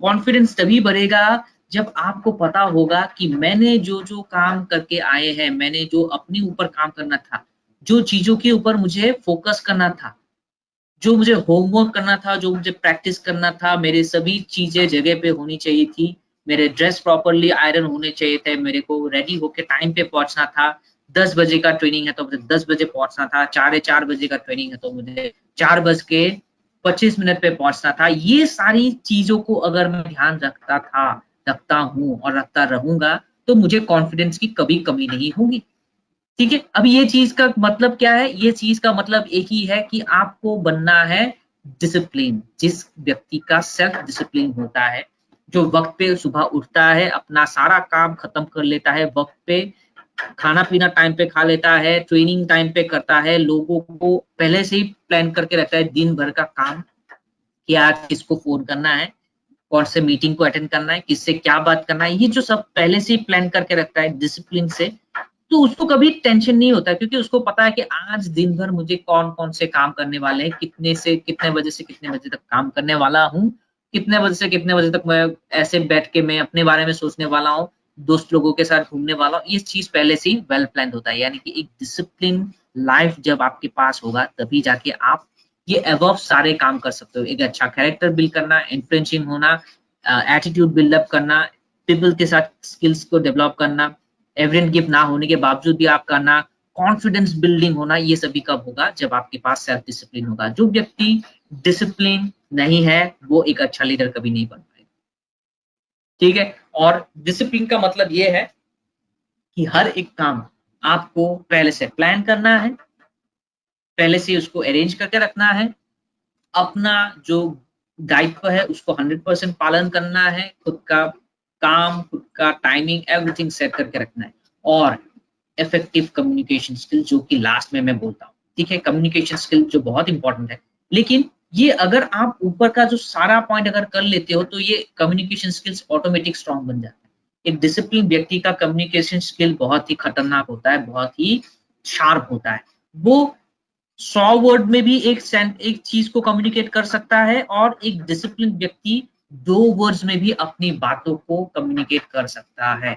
कॉन्फिडेंस तभी बढ़ेगा जब आपको पता होगा कि मैंने जो-जो काम करके आए हैं, मैंने जो अपने ऊपर काम करना था, जो चीज़ों के ऊपर मुझे फ़ोकस करना था, जो मुझे होमवर्क करना था, जो मुझे प्रैक्टिस करना था, मेरे सभी चीज़ें जगह पे होनी चाहिए थी। मेरे ड्रेस प्रॉपर्ली आयरन होने चाहिए थे, मेरे को रेडी होके टाइम पे पहुँचना था। 10 बजे का ट्रेनिंग है तो मुझे 10 बजे पहुँचना था, 4:45 बजे का ट्रेनिंग है तो मुझे 4 बज के 25 मिनट पे पहुँचना था। ये सारी चीज़ों को अगर मैं ध्यान रखता हूँ और रखता रहूँगा, तो मुझे कॉन्फिडेंस की कभी कमी नहीं होगी। ठीक है? अब ये चीज़ का मतलब क्या है? ये चीज़ का मतलब एक ही है कि आपको बनना है डिसिप्लिन। जिस व्यक्ति का सेल्फ डिसिप्लिन होता है, जो वक़्त पे सुबह उठता है, अपना सारा काम खत्म कर लेता है वक़्त पे, खाना-पीना टाइम पे खा लेता है, ट्रेनिंग टाइम पे करता है, लोगों को पहले से ही प्लान करके रखता है दिन भर का काम, कि आज किसको फ़ोन करना है, कौन से मीटिंग को अटेंड करना है, किससे क्या बात करना है, ये जो सब पहले से ही प्लान करके रखता है डिसिप्लिन से, तो उसको कभी टेंशन नहीं होता, क्योंकि उसको पता है कि आज दिन भर मुझे कौन-कौन से काम करने वाले हैं, कितने से कितने बजे से कितने बजे तक काम करने वाला हूँ, कितने बजे से कितने बजे तक मैं ऐसे बैठ के मैं अपने बारे में सोचने वाला हूँ, दोस्त लोगों के साथ घूमने वाला हूँ, ये चीज़ पहले से ही वेल प्लान्ड होता है। यानी कि एक डिसिप्लिन लाइफ जब आपके पास होगा, तभी जाके आप ये अबव सारे काम कर सकते हो। एक अच्छा कैरेक्टर बिल्ड करना, इन्फ्लुएंसिंग होना, एटीट्यूड बिल्डअप करना, पीपल के साथ स्किल्स को डेवलप करना, एविडेंट गिफ्ट ना होने के बावजूद भी आप करना, कॉन्फिडेंस बिल्डिंग होना, ये सभी कब होगा? जब आपके पास सेल्फ डिसिप्लिन होगा। जो व्यक्ति डिसिप्लिन नहीं है, वो एक अच्छा लीडर कभी नहीं बन पाएगा। ठीक है? और डिसिप्लिन का मतलब ये है कि हर एक काम आपको पहले से प्लान करना है, पहले से उसको अरेंज करके रखना है, अपना जो दायित्व है उसको 100% पालन करना है, खुद का काम, खुद का टाइमिंग, एवरीथिंग सेट करके रखना है, और इफेक्टिव कम्युनिकेशन स्किल, जो कि लास्ट में मैं बोलता हूँ, ठीक है? कम्युनिकेशन स्किल जो बहुत इंपॉर्टेंट है, लेकिन ये अगर आप ऊपर का जो सारा पॉइंट अगर कर लेते हो, तो ये कम्युनिकेशन स्किल्स ऑटोमेटिक स्ट्रांग बन जाता है। एक डिसिप्लिन व्यक्ति का कम्युनिकेशन स्किल बहुत ही खतरनाक होता है, बहुत ही शार्प होता है। वो 100 वर्ड में भी एक चीज को कम्युनिकेट कर सकता है, और एक डिसिप्लिन व्यक्ति 2 वर्ड्स में भी अपनी बातों को कम्युनिकेट कर सकता है।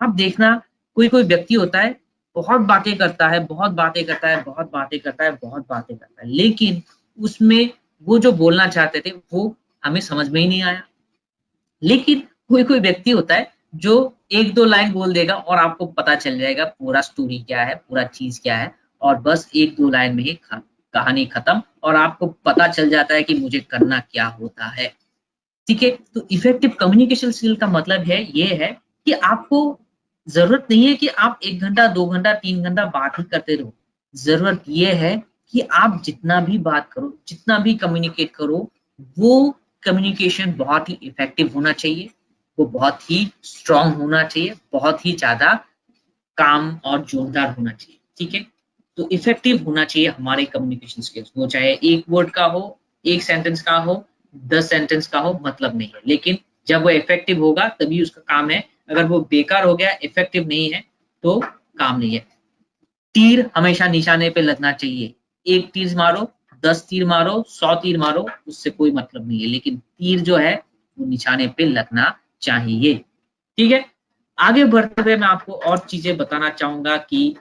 आप देखना, कोई-कोई व्यक्ति होता है, बहुत बातें करता है, बहुत बातें करता है, बहुत बातें करता है, बहुत बातें करता है, लेकिन उसमें वो जो बोलना चाहते थे, वो हमें समझ में ही नहीं आया। लेकिन कोई-कोई व्यक्ति होता है, जो 1-2 लाइन बोल देगा और आपको पता चल जाएगा पूरा स्टोरी क्या है, पूरा चीज़ क्या है, और बस 1-2 लाइन में ही ख कहानी खत्म, और आपको पता चल जाता है कि मुझे करना क्या होता है। ठीक है? तो इफेक्टिव कम्युनिकेशन स्किल का मतलब है, ये है कि आपको ज़रूरत नहीं है कि आप 1 घंटा, 2 घंटा, 3 घंटा बात ही करते रहो। ज़रूरत ये है कि आप जितना भी बात करो, जितना भी कम्युनिकेट करो, वो कम्युनिकेशन बहुत ही इफेक्टिव होना चाहिए, वो बहुत ही स्ट्रॉन्ग होना चाहिए, बहुत ही ज़्यादा काम और जोरदार होना चाहिए। ठीक है? तो इफेक्टिव होना चाहिए हमारे कम्युनिकेशन स्किल्स, वो चाहे एक वर्ड का हो, एक सेंटेंस का हो, 10 सेंटेंस का हो, मतलब नहीं है, लेकिन जब वो इफेक्टिव होगा तभी उसका काम है। अगर वो बेकार हो गया, इफेक्टिव नहीं है, तो काम नहीं है। तीर हमेशा निशाने पे लगना चाहिए। एक तीर मारो, 10 तीर मारो, 100 तीर मारो, उससे कोई मतलब नहीं है, लेकिन तीर जो है वो निशाने पे लगना चाहिए। ठीक है, आगे बढ़ते हुए मैं आपको और चीजें बताना चाहूंगा कि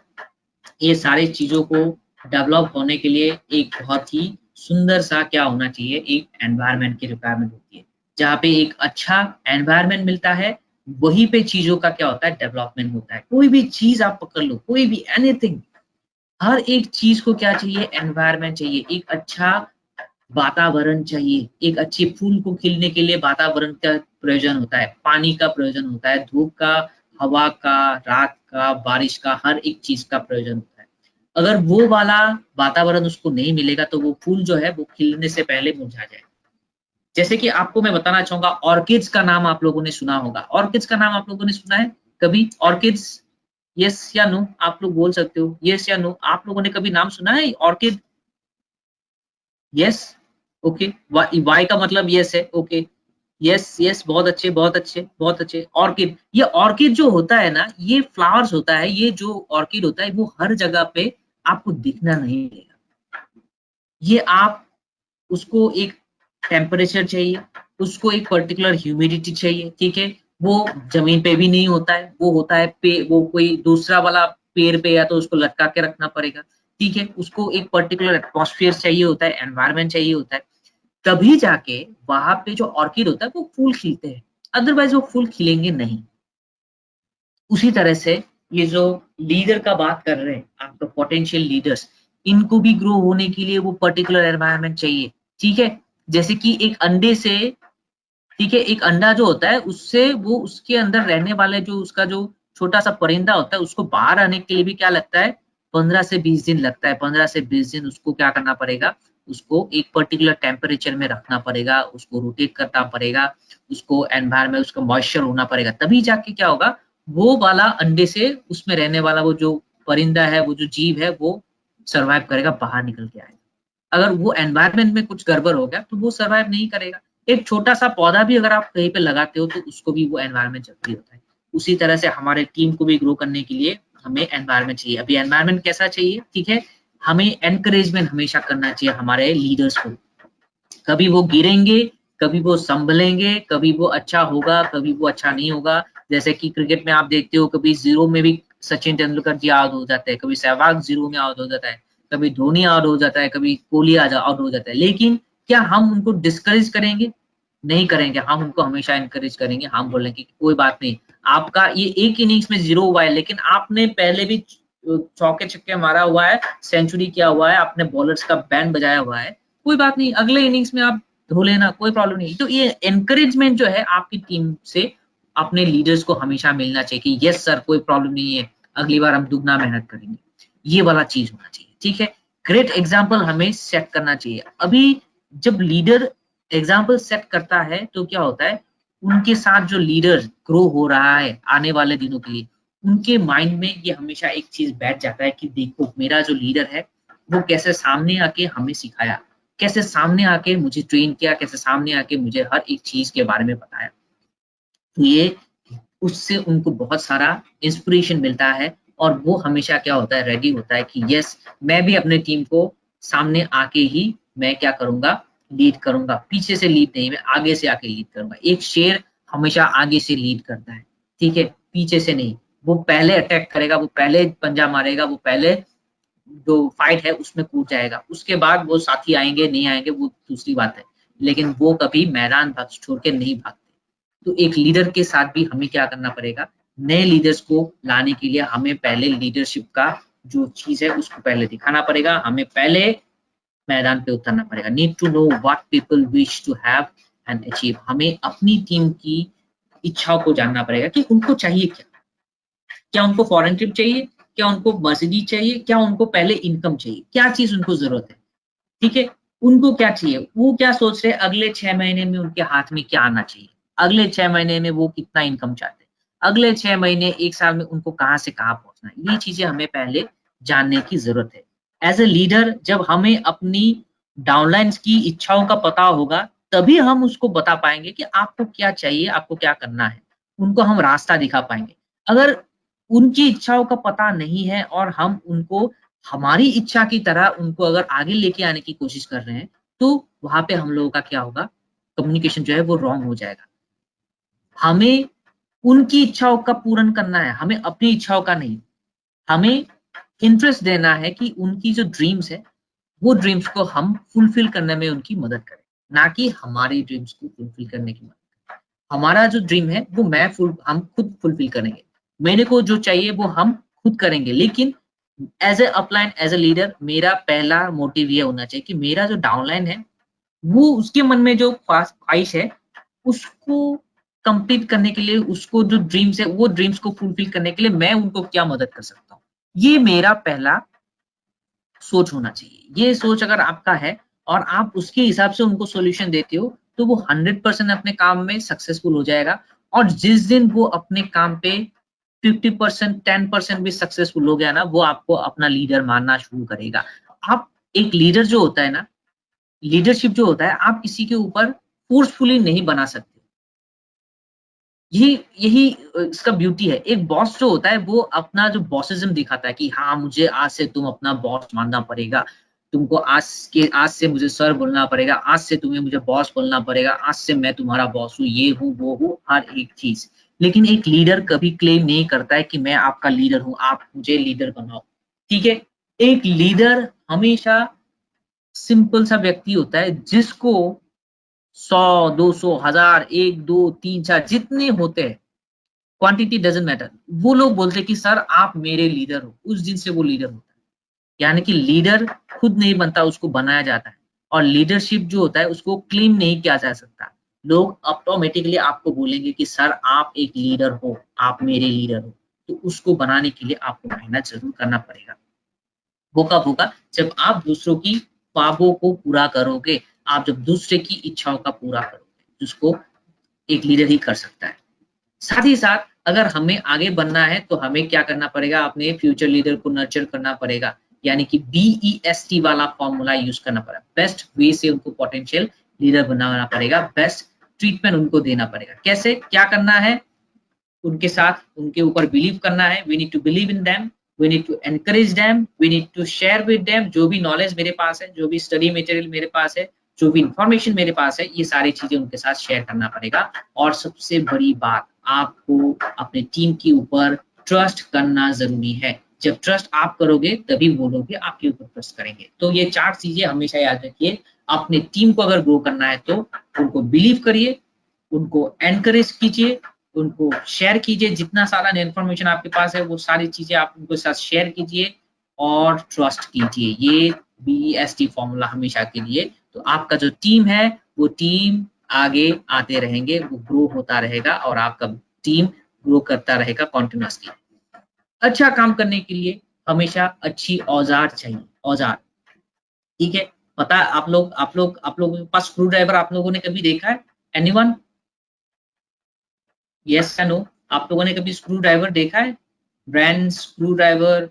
ये सारी चीजों को डेवलप होने के लिए एक बहुत ही सुंदर सा क्या होना चाहिए, एक एनवायरनमेंट की रिक्वायरमेंट होती है। जहाँ पे एक अच्छा एनवायरनमेंट मिलता है, वहीं पे चीजों का क्या होता है, डेवलपमेंट होता है। कोई भी चीज आप पकड़ लो, कोई भी एनीथिंग, हर एक चीज को क्या चाहिए, एनवायरनमेंट चाहिए, एक अच्छा वातावरण चाहिए। एक अच्छे फूल को खिलने के लिए वातावरण का प्रयोजन होता है, पानी का प्रयोजन होता है, धूप का, हवा का, रात का, बारिश का, हर एक चीज का प्रयोजन होता है। अगर वो वाला वातावरण उसको नहीं मिलेगा तो वो फूल जो है वो खिलने से पहले मुरझा जाए। जैसे कि आपको मैं बताना चाहूंगा, ऑर्किड्स का नाम आप लोगों ने सुना होगा। ऑर्किड्स का नाम आप लोगों ने सुना है कभी? ऑर्किड्स, यस या नो आप लोग बोल सकते हो, यस या नो। आप लोगों ने कभी नाम सुना है ऑर्किड? Yes, okay. वाई का मतलब यस है, ओके। यस यस, बहुत अच्छे बहुत अच्छे बहुत अच्छे। ऑर्किड, ये ऑर्किड जो होता है ना, ये फ्लावर्स होता है, ये जो ऑर्किड होता है वो हर जगह पे आपको दिखना नहीं मिलेगा। ये आप उसको एक टेम्परेचर चाहिए, उसको एक पर्टिकुलर ह्यूमिडिटी चाहिए, ठीक है। वो जमीन पे भी नहीं होता है, वो होता है पे, वो कोई दूसरा वाला पेड़ पे, या तो उसको लटका के रखना पड़ेगा, ठीक है। उसको एक पर्टिकुलर एटमॉस्फेयर चाहिए होता है, एनवायरनमेंट चाहिए होता है, तभी जाके वहां पे जो ऑर्किड होता है वो फूल खिलते हैं, अदरवाइज वो फूल खिलेंगे नहीं। उसी तरह से ये जो लीडर का बात कर रहे हैं, आपका पोटेंशियल लीडर्स, इनको भी ग्रो होने के लिए वो पर्टिकुलर एनवायरनमेंट चाहिए, ठीक है। जैसे कि एक अंडे से, ठीक है, एक अंडा जो होता है उससे वो उसके अंदर रहने वाले जो उसका जो छोटा सा परिंदा होता है, उसको बाहर आने के लिए भी क्या लगता है, 15 से 20 दिन लगता है। 15 से 20 दिन उसको क्या करना पड़ेगा, उसको एक पर्टिकुलर टेम्परेचर में रखना पड़ेगा, उसको रोटेट करना पड़ेगा, उसको एनवायरनमेंट, उसका मॉइस्चर होना पड़ेगा, तभी जाके क्या होगा, वो वाला अंडे से उसमें रहने वाला वो जो परिंदा है, वो जो जीव है, वो सर्वाइव करेगा, बाहर निकल के आएगा। अगर वो एनवायरनमेंट में कुछ गड़बड़ हो गया तो वो सर्वाइव नहीं करेगा। एक छोटा सा पौधा भी अगर आप कहीं पे लगाते हो तो उसको भी वो एनवायरनमेंट जरूरी होता है। उसी तरह से हमारे टीम को भी ग्रो करने के लिए हमें एनवायरनमेंट चाहिए। अभी एनवायरनमेंट कैसा चाहिए, ठीक है, हमें एनकरेजमेंट हमेशा करना चाहिए हमारे लीडर्स को। कभी वो गिरेंगे, कभी वो संभलेंगे, कभी वो अच्छा होगा, कभी वो अच्छा नहीं होगा। जैसे कि क्रिकेट में आप देखते हो, कभी जीरो में भी सचिन तेंदुलकर जी आउट हो जाते हैं, कभी सहवाग जीरो में आउट हो जाता है, कभी धोनी आउट हो जाता है, कभी कोहली आउट हो जाता है। लेकिन क्या हम उनको डिस्करेज करेंगे? नहीं करेंगे, हम उनको हमेशा एनकरेज करेंगे। हम बोलेंगे कि कोई बात नहीं, आपका ये एक इनिंग्स में जीरो हुआ है, लेकिन आपने पहले भी चौके छक्के मारा हुआ है, सेंचुरी किया हुआ है, आपने बॉलर्स का बैंड बजाया हुआ है, कोई बात नहीं, अगले इनिंग्स में आप धो लेना, कोई प्रॉब्लम नहीं। तो ये एनकरेजमेंट जो है आपकी टीम से अपने लीडर्स को हमेशा मिलना चाहिए कि यस सर, कोई प्रॉब्लम नहीं है, अगली बार हम दुगना मेहनत करेंगे। ये वाला चीज होना चाहिए, ठीक है। ग्रेट एग्जाम्पल हमें सेट करना चाहिए। अभी जब लीडर एग्जाम्पल सेट करता है तो क्या होता है, उनके साथ जो लीडर ग्रो हो रहा है आने वाले दिनों के लिए, उनके माइंड में ये हमेशा एक चीज बैठ जाता है कि देखो मेरा जो लीडर है वो कैसे सामने आके हमें सिखाया, कैसे सामने आके मुझे ट्रेन किया, कैसे सामने आके मुझे हर एक चीज के बारे में बताया। तो ये उससे उनको बहुत सारा इंस्पिरेशन मिलता है, और वो हमेशा क्या होता है, रेडी होता है कि यस, मैं भी अपने टीम को सामने आके ही मैं क्या करूंगा, लीड करूंगा। पीछे से लीड नहीं, मैं आगे से आके लीड करूंगा। एक शेर हमेशा आगे से लीड करता है, ठीक है, पीछे से नहीं। वो पहले अटैक करेगा, वो पहले पंजा मारेगा, वो पहले जो फाइट है उसमें कूद जाएगा, उसके बाद वो साथी आएंगे नहीं आएंगे वो दूसरी बात है, लेकिन वो कभी मैदान भाग छोड़ के नहीं भागते। तो एक लीडर के साथ भी हमें क्या करना पड़ेगा, नए लीडर्स को लाने के लिए हमें पहले लीडरशिप का जो चीज है उसको पहले दिखाना पड़ेगा, हमें पहले मैदान पे उतरना पड़ेगा। Need to know what people wish to have and achieve. हमें अपनी टीम की इच्छाओं को जानना पड़ेगा कि उनको चाहिए क्या। क्या उनको फॉरेन ट्रिप चाहिए, क्या उनको मर्सिडीज चाहिए, क्या उनको पहले इनकम चाहिए, क्या चीज उनको जरूरत है, ठीक है। उनको क्या चाहिए, वो क्या सोच रहे हैं अगले 6 महीने में उनके हाथ में क्या आना चाहिए, अगले 6 महीने में वो कितना इनकम चाहते हैं, अगले 6 महीने 1 साल में उनको कहाँ से कहाँ पहुंचना है। ये चीजें हमें पहले जानने की जरूरत है। एज ए लीडर जब हमें अपनी डाउनलाइंस की इच्छाओं का पता होगा, तभी हम उसको बता पाएंगे कि आपको क्या चाहिए, आपको क्या करना है। उनको हम रास्ता दिखा पाएंगे। अगर उनकी इच्छाओं का पता नहीं है और हम उनको हमारी इच्छा की तरह उनको अगर आगे लेके आने की कोशिश कर रहे हैं, तो वहां पे हम लोगों का क्या होगा, कम्युनिकेशन जो है वो रॉन्ग हो जाएगा। हमें उनकी इच्छाओं का पूर्ण करना है, हमें अपनी इच्छाओं का नहीं। हमें इंटरेस्ट देना है कि उनकी जो ड्रीम्स है, वो ड्रीम्स को हम फुलफिल करने में उनकी मदद करें, ना कि हमारे ड्रीम्स को फुलफिल करने की मदद। हमारा जो ड्रीम है वो हम खुद फुलफिल करेंगे। मेरे को जो चाहिए वो हम खुद करेंगे, लेकिन as a upline, as a leader, मेरा पहला मोटिव ये होना चाहिए कि मेरा जो डाउनलाइन है, वो उसके मन में जो ख्वाहिश है, उसको कंप्लीट करने के लिए, उसको जो ड्रीम्स है, वो ड्रीम्स को फुलफिल करने के लिए मैं उनको क्या मदद कर सकता हूँ। ये मेरा पहला सोच होना चाहिए। ये सोच अगर आपका है और आप उसके हिसाब से उनको सॉल्यूशन देते हो, तो वो 100% अपने काम में सक्सेसफुल हो जाएगा। और जिस दिन वो अपने काम पे 50%, 10% भी सक्सेसफुल हो गया ना, वो आपको अपना लीडर मानना शुरू करेगा। आप एक लीडर जो होता है ना, लीडरशिप जो होता है, आप किसी के ऊपर फोर्सफुली नहीं बना सकते। यही यही इसका ब्यूटी है। एक बॉस जो होता है वो अपना जो बॉसिज्म दिखाता है कि हाँ, मुझे आज से तुम अपना बॉस मानना पड़ेगा, तुमको आज से मुझे सर बोलना पड़ेगा, आज से तुम्हें मुझे बॉस बोलना पड़ेगा, आज से मैं तुम्हारा बॉस हूँ, ये हूँ वो हूँ, हर एक चीज। लेकिन एक लीडर कभी क्लेम नहीं करता है कि मैं आपका लीडर हूँ, आप मुझे लीडर बनाओ। ठीक है। एक लीडर हमेशा सिंपल सा व्यक्ति होता है, जिसको 100, 200, 1000, 1, 2, 3, 4 जितने होते हैं, क्वांटिटी डजंट मैटर, वो लोग बोलते हैं कि सर आप मेरे लीडर हो। उस दिन से वो लीडर होता है। यानी कि लीडर खुद नहीं बनता, उसको बनाया जाता है। और लीडरशिप जो होता है उसको क्लेम नहीं किया जा सकता। लोग ऑटोमेटिकली आपको बोलेंगे कि सर आप एक लीडर हो, आप मेरे लीडर हो। तो उसको बनाने के लिए आपको मेहनत जरूर करना पड़ेगा। वो कब होगा, जब आप दूसरों की ख्वाबों को पूरा करोगे, आप जब दूसरे की इच्छाओं का पूरा करोगे, जिसको एक लीडर ही कर सकता है। साथ ही साथ अगर हमें आगे बढ़ना है, तो हमें क्या करना पड़ेगा, अपने फ्यूचर लीडर को नर्चर करना पड़ेगा। यानी कि BEST वाला फॉर्मूला यूज करना पड़ेगा। बेस्ट वे से उनको पोटेंशियल लीडर बनाना पड़ेगा, बेस्ट ट्रीटमेंट उनको देना पड़ेगा। कैसे, क्या करना है, उनके साथ उनके ऊपर बिलीव करना है। We need to believe in them, we need to encourage them, we need to share with them. जो भी नॉलेज मेरे पास है, जो भी स्टडी मटेरियल मेरे पास है, जो भी इंफॉर्मेशन मेरे पास है, ये सारी चीजें उनके साथ शेयर करना पड़ेगा। और सबसे बड़ी बात, आपको अपने टीम के ऊपर ट्रस्ट करना जरूरी है। जब ट्रस्ट आप करोगे, तभी वो लोग भी आपके ऊपर ट्रस्ट करेंगे। तो ये 4 चीजें हमेशा याद रखिए। अपने टीम को अगर ग्रो करना है, तो उनको बिलीव करिए, उनको एनकरेज कीजिए, उनको शेयर कीजिए। जितना सारा इन्फॉर्मेशन आपके पास है, वो सारी चीजें आप उनके साथ शेयर कीजिए और ट्रस्ट कीजिए। ये BEST फॉर्मूला हमेशा के लिए। तो आपका जो टीम है, वो टीम आगे आते रहेंगे, वो ग्रो होता रहेगा और आपका टीम ग्रो करता रहेगा कॉन्टिन्यूसली। अच्छा काम करने के लिए हमेशा अच्छी औजार चाहिए, औजार। ठीक है। पता है, आप लोगों के पास स्क्रू ड्राइवर आप लोगों ने कभी देखा है? एनीवन? यस या नो? आप लोगों ने कभी स्क्रू ड्राइवर देखा है? ब्रांड स्क्रू ड्राइवर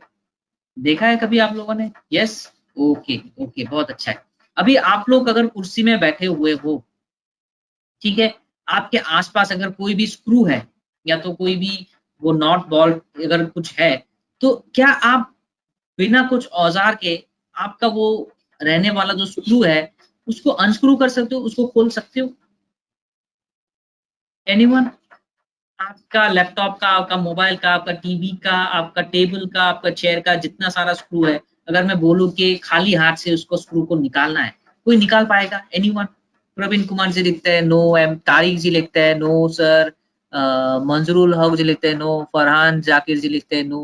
देखा है कभी आप लोगों ने? यस। ओके, ओके, बहुत अच्छा है। अभी आप लोग अगर कुर्सी में बैठे हुए हो, ठीक है, आपके आसपास अगर कोई भी स्क्रू है, या तो कोई भी वो नॉट बॉल्ट अगर कुछ है, तो क्या आप बिना कुछ औजार के आपका वो रहने वाला जो स्क्रू है, उसको अनस्क्रू कर सकते हो, उसको खोल सकते हो? एनीवन? आपका लैपटॉप का, आपका मोबाइल का, आपका टीवी का, आपका टेबल का, आपका चेयर का जितना सारा स्क्रू है, अगर मैं बोलूं कि खाली हाथ से उसको स्क्रू को निकालना है, कोई निकाल पाएगा? एनीवन? प्रवीण कुमार जी लिखते हैं नो, एम तारिक जी लिखते हैं नो सर, मंजरूल हक जी लिखते हैं नो, फरहान जाकिर जी लिखते हैं नो,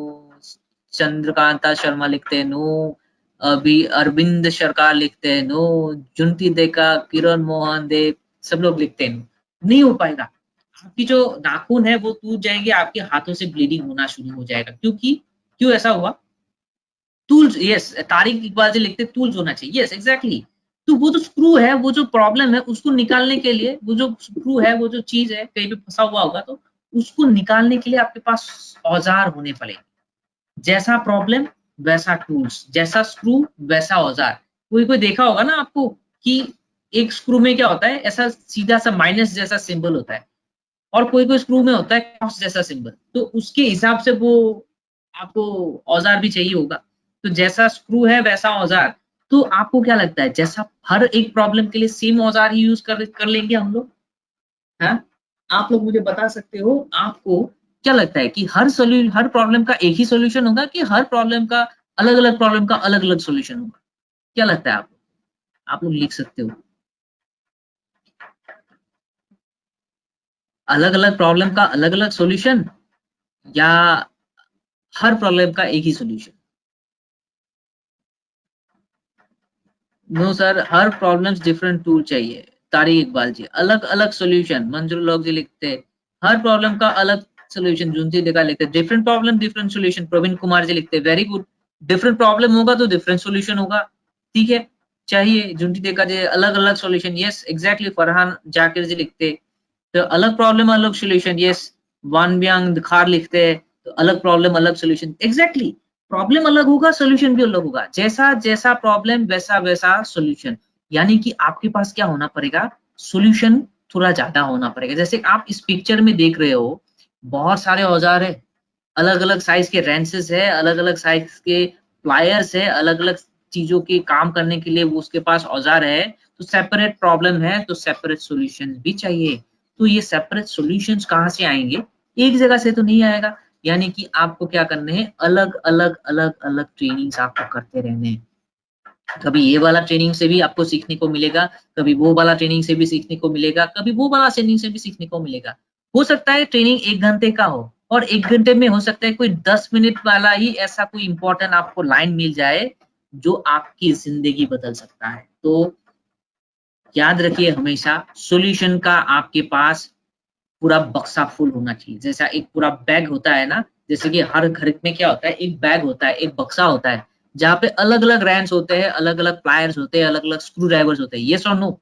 चंद्रकांता शर्मा लिखते हैं नो, अभी अरविंद सरकार लिखते हैं नो, जुनती देका, किरण मोहन देव, सब लोग लिखते हैं नो। नहीं हो पाएगा। आपकी जो नाखून है वो टूट जाएंगे, आपके हाथों से ब्लीडिंग होना शुरू हो जाएगा। क्योंकि क्यों ऐसा हुआ? टूल्स, यस, तारिक इकबाल जी लिखते टूल्स होना चाहिए। Yes, exactly. तो वो जो स्क्रू है, वो जो प्रॉब्लम है, उसको निकालने के लिए, वो जो स्क्रू है, वो जो चीज है कहीं पे फंसा हुआ होगा, तो उसको निकालने के लिए आपके पास औजार होने पड़ेंगे। जैसा प्रॉब्लम, वैसा टूल्स, जैसा स्क्रू वैसा औजार। कोई देखा होगा ना आपको कि एक स्क्रू में क्या होता है, ऐसा सीधा सा माइनस जैसा सिंबल होता है, और कोई स्क्रू में होता है क्रॉस जैसा सिंबल, तो उसके हिसाब से वो आपको औजार भी चाहिए होगा। तो जैसा स्क्रू है वैसा औजार। तो आपको क्या लगता है, जैसा हर एक प्रॉब्लम के लिए सेम औजार ही यूज कर लेंगे हम लोग? हाँ, आप लोग मुझे बता सकते हो, आपको क्या लगता है कि हर प्रॉब्लम का एक ही सॉल्यूशन होगा, कि हर प्रॉब्लम का अलग-अलग प्रॉब्लम का अलग-अलग सॉल्यूशन होगा? क्या लगता है आपको? आप लोग लिख सकते हो। अलग-अलग प्रॉब्लम का अलग-अलग सॉल्यूशन, या हर प्रॉब्लम का एक ही सॉल्यूशन? नो सर, हर प्रॉब्लम्स डिफरेंट टूल चाहिए। तारिक इकबाल जी, अलग-अलग सॉल्यूशन। मंजूर लोग जी लिखते हैं हर प्रॉब्लम का अलग सॉल्यूशन। जुनती देखा लिखते हैं different problem different solution. Praveen Kumar ji लिखते हैं वेरी गुड, डिफरेंट प्रॉब्लम होगा तो डिफरेंट सॉल्यूशन होगा। ठीक है, चाहिए। जुनती देखा जी अलग-अलग solution, yes exactly. Farhan Zakir ji लिखते हैं तो अलग प्रॉब्लम अलग सॉल्यूशन, यस। वानब्यांग खार लिखते हैं तो अलग प्रॉब्लम अलग सॉल्यूशन, एग्जैक्टली। प्रॉब्लम अलग होगा, सॉल्यूशन भी अलग होगा। जैसा जैसा प्रॉब्लम वैसा वैसा सॉल्यूशन। यानी कि आपके पास क्या होना पड़ेगा, सॉल्यूशन थोड़ा ज्यादा होना पड़ेगा। जैसे आप इस पिक्चर में देख रहे हो, बहुत सारे औजार है, अलग अलग साइज के रेंचेस है, अलग अलग साइज के प्लायर्स है, अलग अलग चीजों के काम करने के लिए वो उसके पास औजार है। तो सेपरेट प्रॉब्लम है तो सेपरेट सॉल्यूशन भी चाहिए। तो ये सेपरेट सॉल्यूशंस कहाँ से आएंगे, एक जगह से तो नहीं आएगा। यानी कि आपको क्या करने हैं, अलग अलग अलग अलग ट्रेनिंग्स आपको करते रहने हैं। कभी ये वाला ट्रेनिंग से भी आपको सीखने को मिलेगा, कभी वो वाला ट्रेनिंग से भी सीखने को मिलेगा, कभी वो वाला ट्रेनिंग से भी सीखने को मिलेगा। हो सकता है ट्रेनिंग 1 घंटे का हो, और 1 घंटे में हो सकता है कोई 10 मिनट वाला ही ऐसा कोई इंपॉर्टेंट आपको लाइन मिल जाए जो आपकी जिंदगी बदल सकता है। तो याद रखिए, हमेशा सॉल्यूशन का आपके पास पूरा बक्सा फुल होना चाहिए। जैसा एक पूरा बैग होता है ना, जैसे कि हर घर में क्या होता है, एक बैग होता है, एक बक्सा होता है, जहाँ पे अलग अलग रैंच होते हैं, अलग अलग प्लायर्स होते हैं, अलग अलग स्क्रू ड्राइवर्स होते हैं। यस और नो?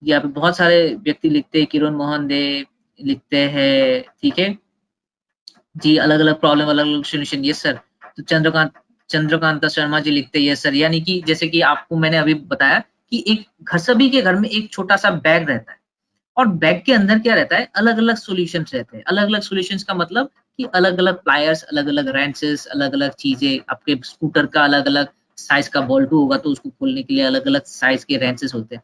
यहाँ पे बहुत सारे व्यक्ति लिखते हैं, किरण मोहन दे लिखते हैं, ठीक है जी, अलग अलग प्रॉब्लम अलग अलग सोल्यूशन, यस सर। तो चंद्रकांता शर्मा जी लिखते हैं यस सर। यानी कि जैसे कि आपको मैंने अभी बताया कि एक घर, सभी के घर में एक छोटा सा बैग रहता है, और बैग के अंदर क्या रहता है, अलग अलग सॉल्यूशंस रहते हैं। अलग अलग सॉल्यूशंस का मतलब कि अलग अलग प्लायर्स, अलग अलग रेंचेस, अलग अलग चीजें। आपके स्कूटर का अलग अलग साइज का बोल्टू होगा तो उसको खोलने के लिए अलग अलग साइज के रेंचेस होते हैं।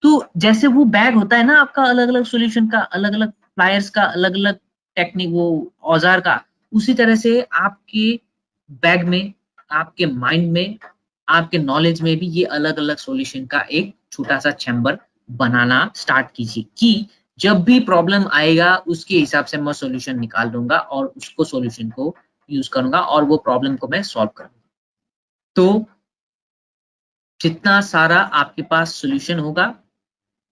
तो जैसे वो बैग होता है ना आपका, अलग अलग सॉल्यूशन का, अलग अलग प्लायर्स का, अलग अलग टेक्निक, वो औजार का, उसी तरह से आपके बैग में, आपके माइंड में, आपके नॉलेज में भी ये अलग अलग सॉल्यूशन का एक छोटा सा चैम्बर बनाना स्टार्ट कीजिए, कि जब भी प्रॉब्लम आएगा उसके हिसाब से मैं सॉल्यूशन निकाल दूंगा और उसको सॉल्यूशन को यूज करूंगा और वो प्रॉब्लम को मैं सॉल्व करूंगा। तो जितना सारा आपके पास सॉल्यूशन होगा,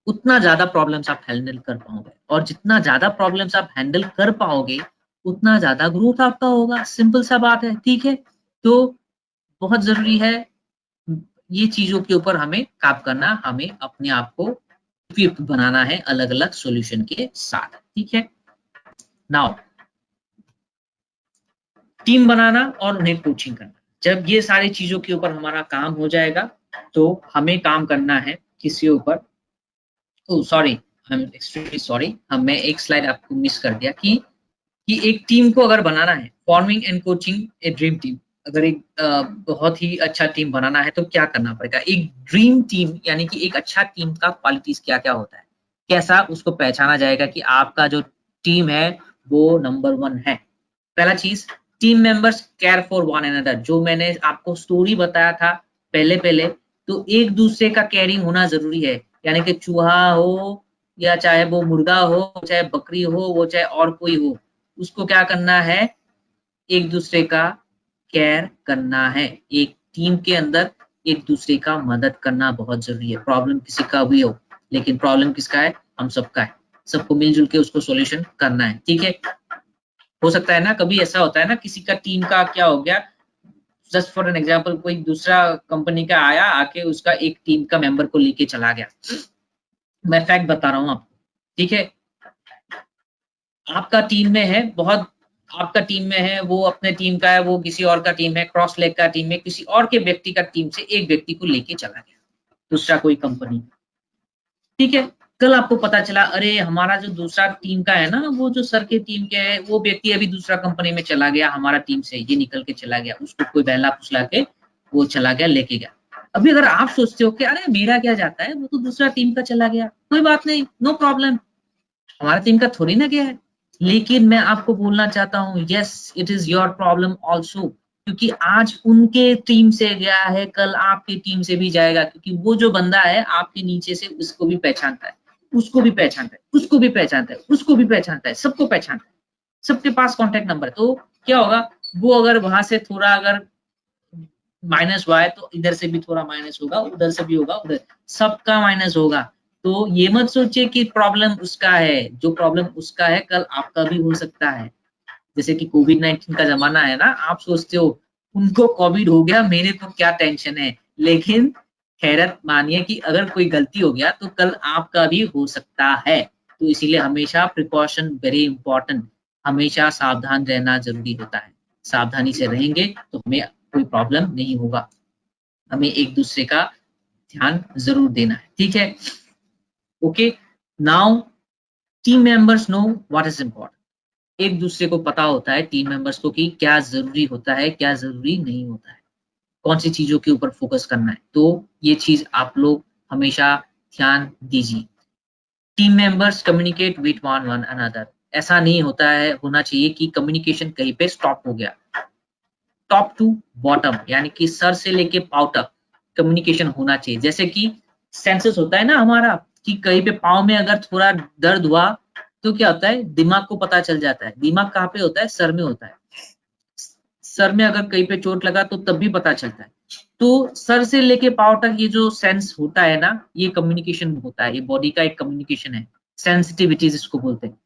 उतना ज्यादा प्रॉब्लम्स आप हैंडल कर पाओगे, और जितना ज्यादा प्रॉब्लम्स आप हैंडल कर पाओगे, उतना ज्यादा ग्रोथ आपका होगा। सिंपल सा बात है, ठीक है? तो बहुत जरूरी है ये चीजों के ऊपर हमें काम करना, हमें अपने आप को उपयुक्त बनाना है अलग अलग सॉल्यूशन के साथ, ठीक है? नाउ, टीम बनाना और उन्हें कोचिंग करना। जब ये सारी चीजों के ऊपर हमारा काम हो जाएगा, तो हमें काम करना है किसी ऊपर। Oh sorry, I am extremely sorry, मैं एक स्लाइड आपको मिस कर दिया कि एक टीम को अगर बनाना है, forming and coaching a dream team. अगर एक बहुत ही अच्छा टीम बनाना है तो क्या करना पड़ेगा, एक ड्रीम टीम, यानी कि एक अच्छा टीम का क्वालिटीज क्या क्या होता है, कैसा उसको पहचाना जाएगा कि आपका जो टीम है वो नंबर 1 है। पहला चीज, team members care for one another. जो मैंने आपको स्टोरी बताया था पहले पहले, तो एक दूसरे का केयरिंग होना जरूरी है। यानी कि चूहा हो, या चाहे वो मुर्गा हो, चाहे बकरी हो, वो चाहे और कोई हो, उसको क्या करना है, एक दूसरे का केयर करना है। एक टीम के अंदर एक दूसरे का मदद करना बहुत जरूरी है। प्रॉब्लम किसी का भी हो, लेकिन प्रॉब्लम किसका है, हम सबका है। सबको मिलजुल के उसको सॉल्यूशन करना है, ठीक है? हो सकता है ना, कभी ऐसा होता है ना, किसी का टीम का क्या हो गया, जस्ट फॉर एन एग्जांपल, कोई दूसरा कंपनी का आया, आके उसका एक टीम का मेंबर को लेके चला गया। मैं फैक्ट बता रहा हूँ आपको, ठीक है? आपका टीम में है बहुत आपका टीम में है, वो अपने टीम का है, वो किसी और का टीम है, क्रॉस लेग का टीम है, किसी और के व्यक्ति का टीम से एक व्यक्ति को लेके चला गया दूसरा कोई कंपनी, ठीक है। कल आपको पता चला अरे हमारा जो दूसरा टीम का है ना, वो जो सर के टीम के है, वो व्यक्ति अभी दूसरा कंपनी में चला गया, हमारा टीम से ये निकल के चला गया, उसको कोई बहला फुसला के वो चला गया, लेके गया। अभी अगर आप सोचते हो कि अरे मेरा क्या जाता है, वो तो दूसरा टीम का चला गया, कोई बात नहीं, नो प्रॉब्लम, हमारा टीम का थोड़ी ना गया है। लेकिन मैं आपको बोलना चाहता हूँ, yes it is your problem also, क्योंकि आज उनके टीम से गया है, कल आपकी टीम से भी जाएगा, क्योंकि वो जो बंदा है आपके नीचे से उसको भी पहचानता है, उसको भी पहचानता है, उसको भी पहचानता है, उसको भी पहचानता है, सबको पहचानता है, सबके पास कॉन्टेक्ट नंबर है। तो क्या होगा, वो अगर वहां से थोड़ा अगर माइनस हुआ है तो इधर से भी थोड़ा माइनस होगा, उधर से भी होगा, उधर सबका माइनस होगा। तो ये मत सोचिए कि प्रॉब्लम उसका है, जो प्रॉब्लम उसका है कल आपका भी हो सकता है। जैसे कि कोविड-19 का जमाना है ना, आप सोचते हो उनको कोविड हो गया, मेरे को क्या टेंशन है, लेकिन हैरत मानिए कि अगर कोई गलती हो गया तो कल आपका भी हो सकता है। तो इसीलिए हमेशा प्रिकॉशन वेरी इंपॉर्टेंट, हमेशा सावधान रहना जरूरी होता है। सावधानी से रहेंगे तो हमें कोई प्रॉब्लम नहीं होगा, हमें एक दूसरे का ध्यान जरूर देना है, ठीक है। Okay, now team members know what is important, एक दूसरे को पता होता है टीम मेंबर्स को कि क्या जरूरी होता है, क्या जरूरी नहीं होता है, कौन सी चीजों के ऊपर फोकस करना है। तो ये चीज आप लोग हमेशा ध्यान दीजिए। Team members communicate with one another, ऐसा नहीं होता है, होना चाहिए कि कम्युनिकेशन कहीं पे स्टॉप हो गया। टॉप टू बॉटम, यानी कि सर से लेके पाँव तक कम्युनिकेशन होना चाहिए। जैसे कि सेंसस होता है ना हमारा, कि कहीं पे पाँव में अगर थोड़ा दर्द हुआ तो क्या होता है, दिमाग को पता चल जाता है। दिमाग कहाँ पे होता है, सर में होता है। सर में अगर कहीं पे चोट लगा तो तब भी पता चलता है। तो सर से लेके पाँव तक ये जो सेंस होता है ना, ये कम्युनिकेशन होता है, ये बॉडी का एक कम्युनिकेशन है, सेंसिटिविटीज इसको बोलते हैं।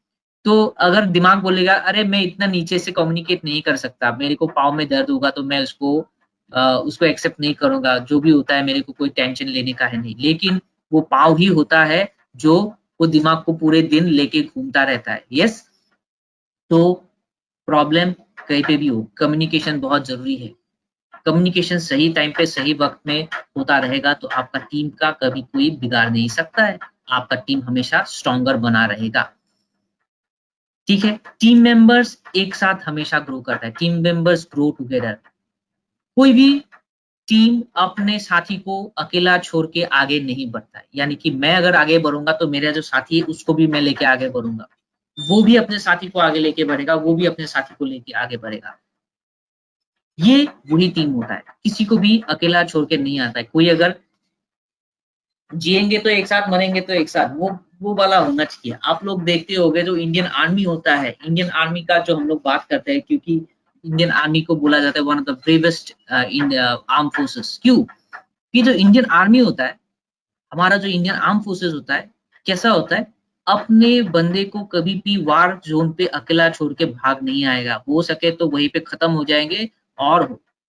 तो अगर दिमाग बोलेगा अरे मैं इतना नीचे से कम्युनिकेट नहीं कर सकता, मेरे को पाँव में दर्द होगा तो मैं उसको एक्सेप्ट नहीं करूंगा, जो भी होता है मेरे को कोई टेंशन लेने का है नहीं। लेकिन वो पाँव ही होता है जो वो दिमाग को पूरे दिन लेके घूमता रहता है। यस, तो प्रॉब्लम कहीं पे भी हो, कम्युनिकेशन बहुत जरूरी है। कम्युनिकेशन सही टाइम पे सही वक्त में होता रहेगा तो आपका टीम का कभी कोई बिगाड़ नहीं सकता है, आपका टीम हमेशा स्ट्रॉन्गर बना रहेगा, ठीक है। टीम मेंबर्स एक साथ हमेशा ग्रो करता है, टीम मेंबर्स ग्रो टुगेदर। कोई भी टीम अपने साथी को अकेला छोड़ के आगे नहीं बढ़ता है, यानी कि मैं अगर आगे बढ़ूंगा तो मेरा जो साथी है उसको भी मैं लेके आगे बढ़ूंगा, वो भी अपने साथी को आगे लेके बढ़ेगा, वो भी अपने साथी को लेके आगे बढ़ेगा। ये वही टीम होता है, किसी को भी अकेला छोड़ के नहीं आता है। कोई अगर जिएंगे तो एक साथ, मरेंगे तो एक साथ, वो वाला होना चाहिए। आप लोग देखते होंगे जो इंडियन आर्मी होता है, इंडियन आर्मी का जो हम लोग बात करते हैं, क्योंकि इंडियन आर्मी को बोला जाता है one of the bravest in arm forces. क्यों? कि जो इंडियन आर्मी होता है, हमारा जो इंडियन आर्म फोर्सेस होता है, कैसा होता है, अपने बंदे को कभी भी वार जोन पे अकेला छोड़ के भाग नहीं आएगा। हो सके तो वहीं पे खत्म हो जाएंगे, और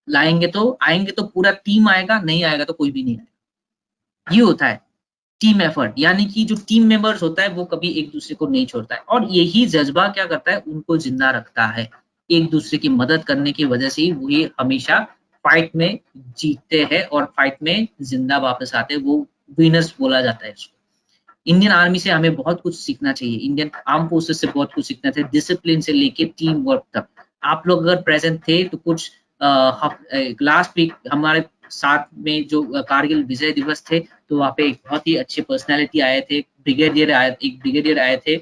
आएंगे तो पूरा टीम आएगा, नहीं आएगा तो कोई भी नहीं आएगा। ये होता है टीम एफर्ट, यानी कि जो टीम मेंबर्स होता है वो कभी एक दूसरे को नहीं छोड़ता है, और यही जज्बा क्या करता है, उनको जिंदा रखता है। एक दूसरे की मदद करने की वजह से ही वो ये हमेशा फाइट में जीतते हैं और फाइट में जिंदा वापस आते हैं, वो विनर्स बोला जाता है इसको। इंडियन आर्मी से हमें बहुत कुछ सीखना चाहिए, इंडियन आर्म फोर्सेस से बहुत कुछ सीखना चाहिए, डिसिप्लिन से लेके टीम वर्क तक। आप लोग अगर प्रेजेंट थे तो कुछ लास्ट वीक हमारे साथ में जो कारगिल विजय दिवस थे, तो वहाँ पे एक बहुत ही अच्छे पर्सनालिटी आए थे, एक ब्रिगेडियर आए थे,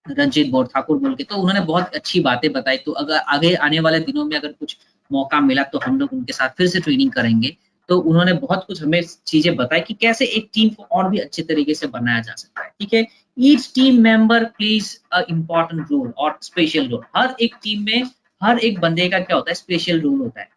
रंजीत बोर ठाकुर बोल के। तो उन्होंने बहुत अच्छी बातें बताई। तो अगर आगे आने वाले दिनों में अगर कुछ मौका मिला तो हम लोग उनके साथ फिर से ट्रेनिंग करेंगे। तो उन्होंने बहुत कुछ हमें चीजें बताई कि कैसे एक टीम को और भी अच्छे तरीके से बनाया जा सकता है, ठीक है। Each team member plays a important role और स्पेशल रोल। हर एक टीम में हर एक बंदे का क्या होता है, स्पेशल रोल होता है।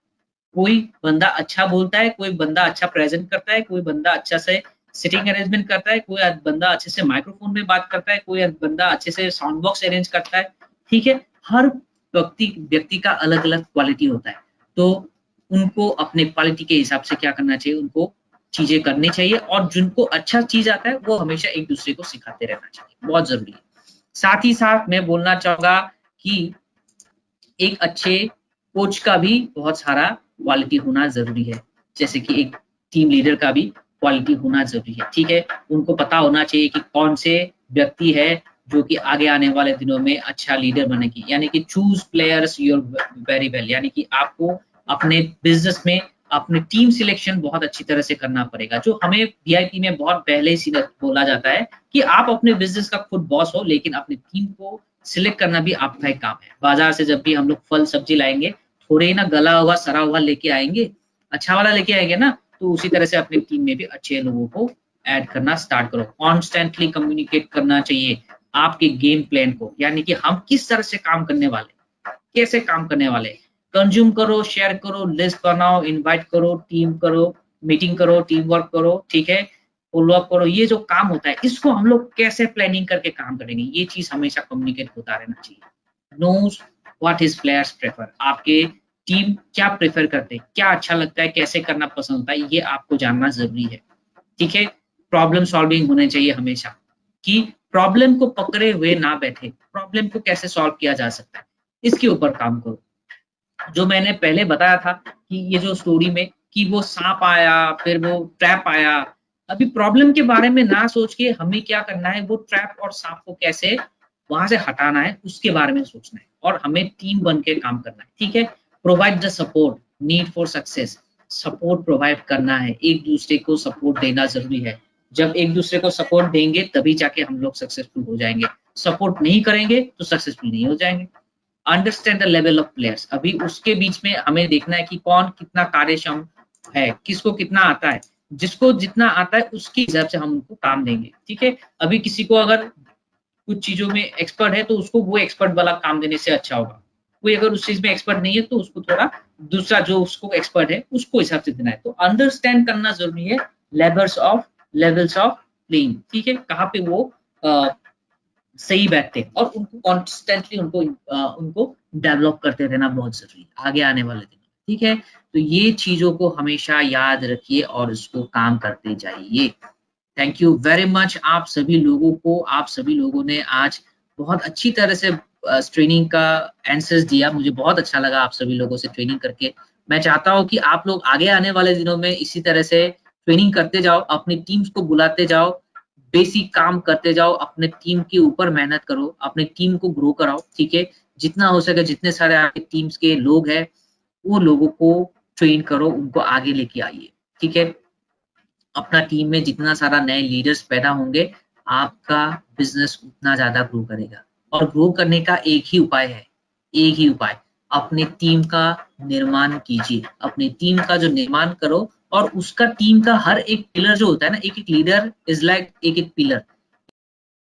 कोई बंदा अच्छा बोलता है, कोई बंदा अच्छा प्रेजेंट करता है, कोई बंदा अच्छा से सिटिंग अरेंजमेंट करता है, कोई बंदा अच्छे से माइक्रोफोन में बात करता है, कोई बंदा अच्छे से साउंड बॉक्स अरेंज करता है, ठीक है। हर व्यक्ति का अलग अलग क्वालिटी होता है। तो उनको अपने क्वालिटी के हिसाब से क्या करना चाहिए, उनको चीजें करनी चाहिए, और जिनको अच्छा चीज आता है वो हमेशा एक दूसरे को सिखाते रहना चाहिए, बहुत जरूरी है। साथ ही साथ मैं बोलना चाहूंगा कि एक अच्छे कोच का भी बहुत सारा क्वालिटी होना जरूरी है, जैसे कि एक टीम लीडर का भी क्वालिटी होना जरूरी है, ठीक है। उनको पता होना चाहिए कि कौन से व्यक्ति है जो कि आगे आने वाले दिनों में अच्छा लीडर बनेगी, यानी कि choose players your very well, यानी कि आपको अपने बिजनेस में अपने टीम सिलेक्शन बहुत अच्छी तरह से करना पड़ेगा। जो हमें वीआईपी में बहुत पहले ही बोला जाता है कि आप अपने बिजनेस का खुद बॉस हो, लेकिन अपनी टीम को सिलेक्ट करना भी आपका एक काम है। बाजार से जब भी हम लोग फल सब्जी लाएंगे, थोड़े ही ना गला हुआ सड़ा हुआ लेके आएंगे, अच्छा वाला लेके आएंगे ना। तो उसी तरह से अपनी टीम में भी अच्छे लोगों को ऐड करना स्टार्ट करो। कॉन्स्टेंटली कम्युनिकेट करना चाहिए आपके गेम प्लान को, यानी कि हम किस तरह से काम करने वाले, कैसे काम करने वाले। कंज्यूम करो, शेयर करो, लिस्ट बनाओ, इनवाइट करो, टीम करो, मीटिंग करो, टीम वर्क करो, ठीक है, फॉलो अप करो। ये जो काम होता है इसको हम लोग कैसे प्लानिंग करके काम करेंगे, ये चीज हमेशा कम्युनिकेट होता रहना चाहिए। Knows what is players prefer, आपके टीम क्या प्रेफर करते हैं, क्या अच्छा लगता है, कैसे करना पसंद होता है, ये आपको जानना जरूरी है, ठीक है। प्रॉब्लम सॉल्विंग होने चाहिए हमेशा, कि प्रॉब्लम को पकड़े हुए ना बैठे, प्रॉब्लम को कैसे सॉल्व किया जा सकता है, इसके ऊपर काम करो। जो मैंने पहले बताया था कि ये जो स्टोरी में कि वो सांप आया, फिर वो ट्रैप आया, अभी प्रॉब्लम के बारे में ना सोच के हमें क्या करना है, वो ट्रैप और सांप को कैसे वहां से हटाना है उसके बारे में सोचना है, और हमें टीम बन के काम करना है, ठीक है। Provide the support need for success, support provide करना है, एक दूसरे को सपोर्ट देना जरूरी है। जब एक दूसरे को सपोर्ट देंगे तभी जाके हम लोग सक्सेसफुल हो जाएंगे, सपोर्ट नहीं करेंगे तो सक्सेसफुल नहीं हो जाएंगे। Understand the level of players, अभी उसके बीच में हमें देखना है कि कौन कितना कार्यक्षम है, किसको कितना आता है, जिसको जितना आता है उसके हिसाब से हम उनको काम देंगे, ठीक है। अभी किसी को अगर कुछ चीजों में एक्सपर्ट है तो उसको वो एक्सपर्ट वाला काम देने से अच्छा होगा। कोई अगर उस चीज में एक्सपर्ट नहीं है तो उसको थोड़ा दूसरा जो उसको एक्सपर्ट है उसको हिसाब से देना है। तो अंडरस्टैंड करना जरूरी है लेवल्स ऑफ प्लेइंग, ठीक है, कहाँ पे वो सही बैठते हैं, और उनको कॉन्स्टेंटली उनको डेवलप करते रहना बहुत जरूरी है आगे आने वाले दिन, ठीक है। तो ये चीजों को हमेशा याद रखिए और इसको काम करते जाइए। थैंक यू वेरी मच आप सभी लोगों को, आप सभी लोगों ने आज बहुत अच्छी तरह से ट्रेनिंग का आंसर्स दिया, मुझे बहुत अच्छा लगा आप सभी लोगों से ट्रेनिंग करके। मैं चाहता हूँ कि आप लोग आगे आने वाले दिनों में इसी तरह से ट्रेनिंग करते जाओ, अपनी टीम्स को बुलाते जाओ, बेसिक काम करते जाओ, अपने टीम के ऊपर मेहनत करो, अपने टीम को ग्रो कराओ, ठीक है। जितना हो सके जितने सारे आपके टीम्स के लोग हैं वो लोगों को ट्रेन करो, उनको आगे लेके आइए, ठीक है। अपना टीम में जितना सारा नए लीडर्स पैदा होंगे आपका बिजनेस उतना ज्यादा ग्रो करेगा। और ग्रो करने का एक ही उपाय है, एक ही उपाय, अपने टीम का निर्माण कीजिए, अपनी टीम का जो निर्माण करो, और उसका टीम का हर एक पिलर जो होता है ना, एक एक लीडर इज लाइक एक एक पिलर,